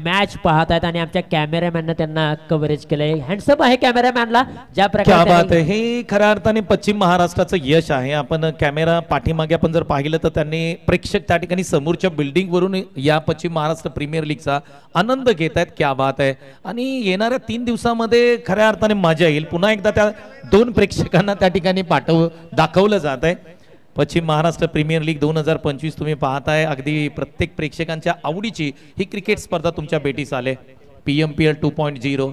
मॅच पाहत आहेत आणि आमच्या कॅमेरामॅननं त्यांना कव्हरेज केलंय. हँडसम आहे कॅमेरामॅनला. ज्या प्रकारे हे खऱ्या अर्थाने पश्चिम महाराष्ट्राचं यश आहे. आपण कॅमेरा पाठीमागे आपण जर पाहिलं तर त्यांनी प्रेक्षक त्या ठिकाणी समोरच्या बिल्डिंग वरून या पश्चिम महाराष्ट्र प्रीमियर लीगचा आनंद घेत आहेत. क्या बात आहे. आणि येणाऱ्या 3 दिवसामध्ये खऱ्या अर्थाने मजा येईल. पुन्हा एकदा त्या 2 प्रेक्षकांना त्या ठिकाणी दाखवलं जात आहे. पश्चिम महाराष्ट्र प्रीमियर लीग 2025 तुम्ही पाहताय. अगदी प्रत्येक प्रेक्षकांच्या आवडीची ही क्रिकेट स्पर्धा तुमच्या भेटीस आले. PMPL 2.0.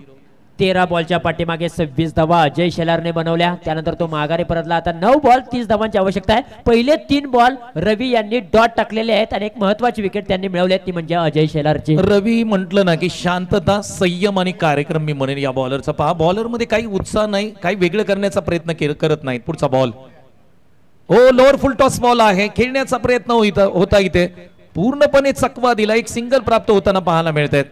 13 बॉलच्या पाठीमागे 26 धावा अजय शेलारने बनवल्या. त्यानंतर तो माघारी परतला. आता 9 बॉल 30 धावांची आवश्यकता आहे. पहिले 3 बॉल रवी यांनी डॉट टाकलेले आहेत आणि एक महत्वाची विकेट त्यांनी मिळवली ती म्हणजे अजय शेलारची. रवी म्हटलं ना की शांतता संयम आणि कार्यक्रम मी म्हणेन या बॉलरचा. पहा बॉलर मध्ये काही उत्साह नाही. काही वेगळं करण्याचा प्रयत्न करत नाहीत. पुढचा बॉल लोअर फुल टॉस बॉल आहे. खेळण्याचा प्रयत्न होता इथे पूर्णपणे चकवा दिला. एक सिंगल प्राप्त होताना पाहायला मिळतात.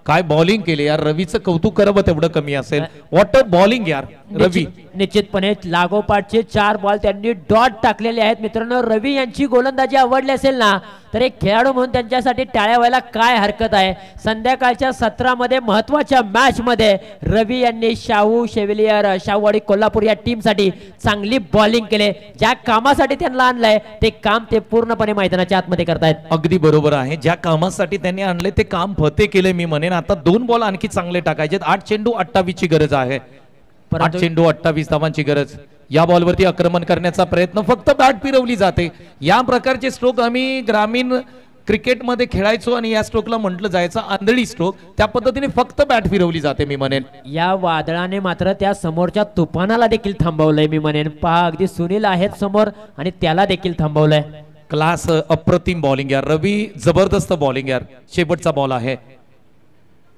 काय बॉलिंग केली यार. रवीचं कौतुक करावं तेवढं कमी असेल. व्हॉट अ बॉलिंग यार रवी. निश्चितपणे लागोपाठचे 4 बॉल त्यांनी डॉट टाकलेले आहेत. मित्रांनो रवी यांची गोलंदाजी आवडली असेल ना तर एक खेळाडू म्हणून त्यांच्यासाठी टाळ्या व्हायला काय हरकत आहे. संध्याकाळच्या सत्रामध्ये महत्वाच्या मॅच मध्ये रवी यांनी शाहू शेविलियर शाहूवाडी कोल्हापूर या टीम साठी चांगली बॉलिंग केले. ज्या कामासाठी त्यांना आणलंय ते काम ते पूर्णपणे मैदानाच्या आतमध्ये करतायत. अगदी बरोबर आहे. ज्या कामासाठी त्यांनी आणले ते काम फते केले मी म्हणेन. आता 2 बॉल आणखी चांगले टाकायचे. 8 चेंडू 28 ची गरज आहे. 8 चेंडू 28 धावांची गरज. या बॉलवरती आक्रमण करण्याचा प्रयत्न. फक्त बॅट फिरवली जाते. या प्रकारचे स्ट्रोक आम्ही ग्रामीण क्रिकेटमध्ये खेळायचो आणि या स्ट्रोकला म्हटलं जायचं आंधळी स्ट्रोक. त्या पद्धतीने फक्त बॅट फिरवली जाते मी म्हणेन. या वादळाने मात्र त्या समोरच्या तुफानाला देखील थांबवलंय मी म्हणेन. पहा अगदी सुनील आहेत समोर आणि त्याला देखील थांबवलंय. क्लास अप्रतिम बॉलिंग यार. रवी जबरदस्त बॉलिंग यार. शेवटचा बॉल आहे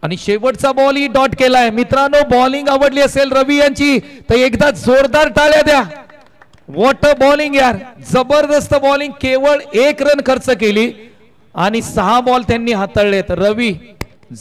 आणि शेवटचा बॉल ही डॉट केलाय. मित्रांनो बॉलिंग आवडली असेल रवी यांची तर एकदा जोरदार टाळ्या द्या. व्हॉट अ बॉलिंग यार. जबरदस्त बॉलिंग. केवळ 1 रन खर्च केली आणि 6 बॉल त्यांनी हाताळलेत. रवी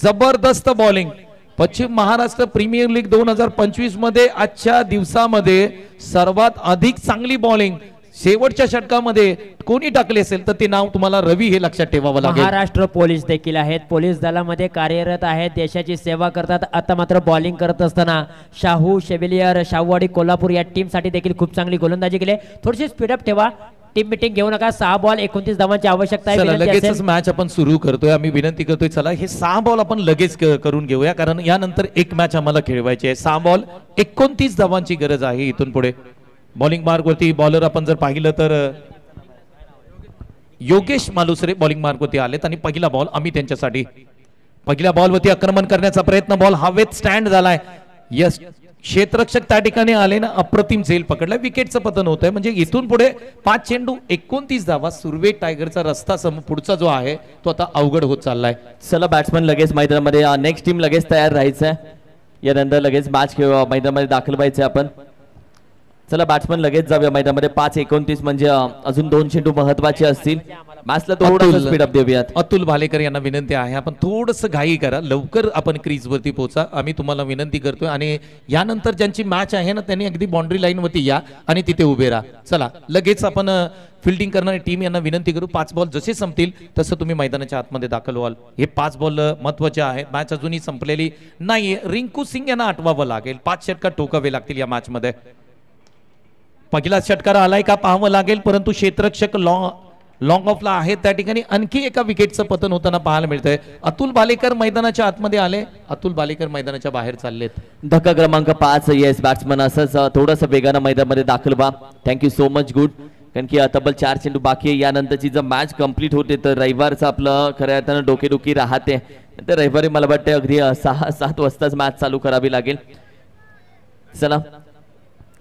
जबरदस्त बॉलिंग. पश्चिम महाराष्ट्र प्रीमियर लीग 2025 मध्ये आजच्या दिवसामध्ये सर्वात अधिक चांगली बॉलिंग शेवटच्या षटकामध्ये कोणी टाकले असेल तर ते नाव तुम्हाला रवी हे लक्षात ठेवावं लागेल. महाराष्ट्र पोलीस देखील आहेत, पोलीस दलामध्ये कार्यरत आहेत, देशाची सेवा करतात. आता मात्र बॉलिंग करत असताना शाहू शेविलियर शाहूवाडी कोल्हापूर या टीम साठी देखील खूप चांगली गोलंदाजी केली. थोडीशी स्पीडअप ठेवा, टीम मिटिंग घेऊ नका. 6 बॉल 29 धावांची आवश्यकता आहे. चला विनंती लगेचच असेल. मॅच आपण सुरू करतोय. आम्ही विनंती करतोय चला हे 6 बॉल आपण लगेच करून घेऊया, कारण यानंतर एक मॅच आम्हाला खेळवायची आहे. 6 बॉल 29 धावांची गरज आहे इथून पुढे. बॉलिंग मार्क वरती बॉलर आपण जर पाहिलं तर योगेश मालुसरे बॉलिंग मार्क वरती आलेत आणि पहिला बॉल आम्ही त्यांच्यासाठी. पहिल्या बॉल वरती आक्रमण करण्याचा प्रयत्न, बॉल हवेत स्टँड झालाय. यस, क्षेत्ररक्षक त्या ठिकाणी आले ना, अप्रतिम झेल पकडलाय. विकेटचं पतन होत आहे. म्हणजे इथून पुढे 5 चेंडू 29 धावा. सुरवे टायगरचा रस्ता पुढचा जो आहे तो आता अवघड होत चाललाय. चला बॅट्समन लगेच मैदानामध्ये, नेक्स्ट टीम लगेच तयार राहायचं. यानंतर लगेच मॅच मैदानामध्ये दाखल व्हायचं आपण. चला बॅट्समन लगेच जाऊया मैदानामध्ये. 5-29 म्हणजे अजून 2 चेंडू महत्वाचे असतील. मॅचला थोडं स्पीडअप देऊयात. अतुल भालेकर यांना विनंती आहे, आपण थोडस घाई करा, लवकर आपण क्रीज वरती पोहोचा, आम्ही तुम्हाला विनंती करतोय. आणि यानंतर ज्यांची मॅच आहे ना त्यांनी अगदी बाउंड्री लाईन वरती या आणि तिथे उभे राहा. चला लगेच आपण फिल्डिंग करणारी टीम यांना विनंती करू, 5 बॉल जसे संपतील तसं तुम्ही मैदानाच्या आतमध्ये दाखल व्हाल. हे 5 बॉल महत्वाचे आहेत. मॅच अजूनही संपलेली नाहीये. रिंकू सिंग यांना आठवावं लागेल. 5 षटकार ठोकावे लागतील या मॅच मध्ये. पहिला षटकार आलाय का पाहावं लागेल, परंतु क्षेत्ररक्षक लॉंग ऑफला आहे. त्या ठिकाणी आणखी एका विकेटचं पतन होताना पाहायला मिळतंय. अतुल बालेकर मैदानाच्या आतमध्ये आले, अतुल बालेकर मैदानाच्या बाहेर चाललेत. धक्का क्रमांक 5. येस बॅट्समन असंच थोडंसं वेगानं मैदानामध्ये दाखल व्हा. Thank you so much. गुड. कारण की तब्बल 4 चेंडू बाकी आहे. यानंतरची जर मॅच कंप्लीट होते तर रविवारचं आपलं खऱ्या अर्थानं डोकेदुखी राहते. तर रविवारी मला वाटतं अगदी 6-7 वाजताच मॅच चालू करावी लागेल. चला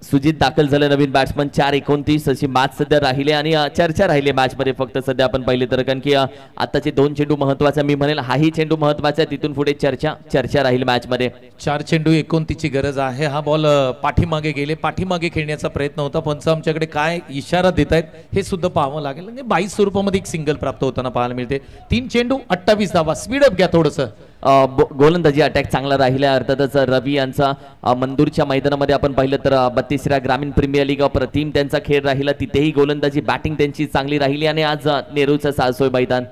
सुजित दाखल झाले नवीन बॅट्समन. 4-29 अशी मॅच सध्या राहिली आणि चर्चा राहिली मॅच मध्ये फक्त सध्या आपण पाहिले तर. कारण की आताचे 2 चेंडू महत्वाचा, मी म्हणेल हाही चेंडू महत्वाचा आहे. तिथून पुढे चर्चा राहील मॅच मध्ये. 4 चेंडू 29 ची गरज आहे. हा बॉल पाठीमागे गेले, पाठीमागे खेळण्याचा प्रयत्न होता. पंच आमच्याकडे काय इशारा देत आहेत हे सुद्धा पाहावं लागेल. म्हणजे 22 स्वरूपामध्ये एक सिंगल प्राप्त होताना पाहायला मिळते. 3 चेंडू 28 धावा. स्पीडअप घ्या थोडस. गोलंदाजी अटॅक चांगला राहिला. अर्थातच रवी यांचा मंदूरच्या मैदानामध्ये आपण पाहिलं तर 32व्या ग्रामीण प्रीमियर लीग अप्रतिम त्यांचा खेळ राहिला. तिथेही गोलंदाजी बॅटिंग त्यांची चांगली राहिली आणि आज नेहरूचं साळसोय मैदान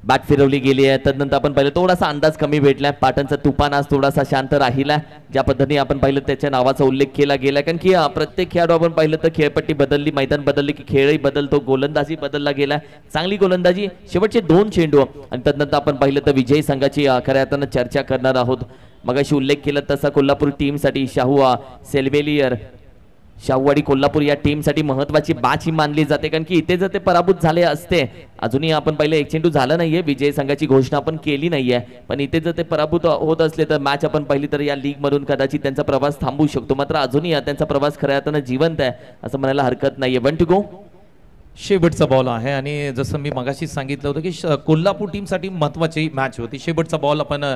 बॅट फिरवली गेली आहे. तदनंतर आपण पाहिलं थोडासा अंदाज कमी भेटलाय. पाटणचा तुफान आज थोडासा शांत राहिला. ज्या पद्धतीने आपण पाहिलं त्याच्या नावाचा उल्लेख केला गेला. कारण की प्रत्येक खेळाडू आपण पाहिलं तर खेळपट्टी बदलली, मैदान बदलली की खेळही बदलतो, गोलंदाजी बदलला गेला. चांगली गोलंदाजी, शेवटचे 2 चेंडू आणि तदनंतर आपण पाहिलं तर विजयी संघाची खऱ्या अर्थानं चर्चा करणार आहोत. मगाशी उल्लेख केला तसा कोल्हापूर टीमसाठी शाहू सेल्वेलियर शाहूवाडी कोल्हापूर या टीमसाठी महत्वाची बाच ही मानली जाते. कारण की इथे जर ते पराभूत झाले असते, अजूनही आपण पाहिलं 1 चेंडू झाला नाहीये, विजय संघाची घोषणा आपण केली नाहीये, पण इथे जर ते पराभूत होत असले तर मॅच आपण पाहिली तर या लीग मधून कदाचित त्यांचा प्रवास थांबू शकतो. मात्र अजूनही त्यांचा प्रवास खऱ्या अर्थानं जिवंत आहे असं म्हणायला हरकत नाहीये. 1 टू गो. शेवटचा बॉल आहे आणि जसं मी मगाशी सांगितलं होतं की कोल्हापूर टीमसाठी महत्वाची मॅच होती. शेवटचा बॉल आपण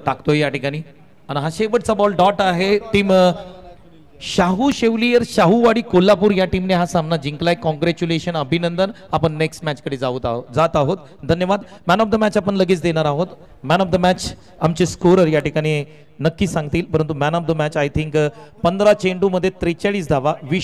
टाकतोय या ठिकाणी आणि हा शेवटचा बॉल डॉट आहे. टीम शाहू शेवलियर शाहूवाडी कोल्हापूर या टीमने हा सामना जिंकलाय. कॉंग्रॅच्युलेशन, अभिनंदन. आपण नेक्स्ट मॅच कडे जात आहोत. धन्यवाद. मॅन ऑफ द मॅच आपण लगेच देणार आहोत. मॅन ऑफ द मॅच आमचे स्कोरर या ठिकाणी नक्की सांगतील, परंतु man of the match I think 15 चेंडू मध्ये 43 धावा 20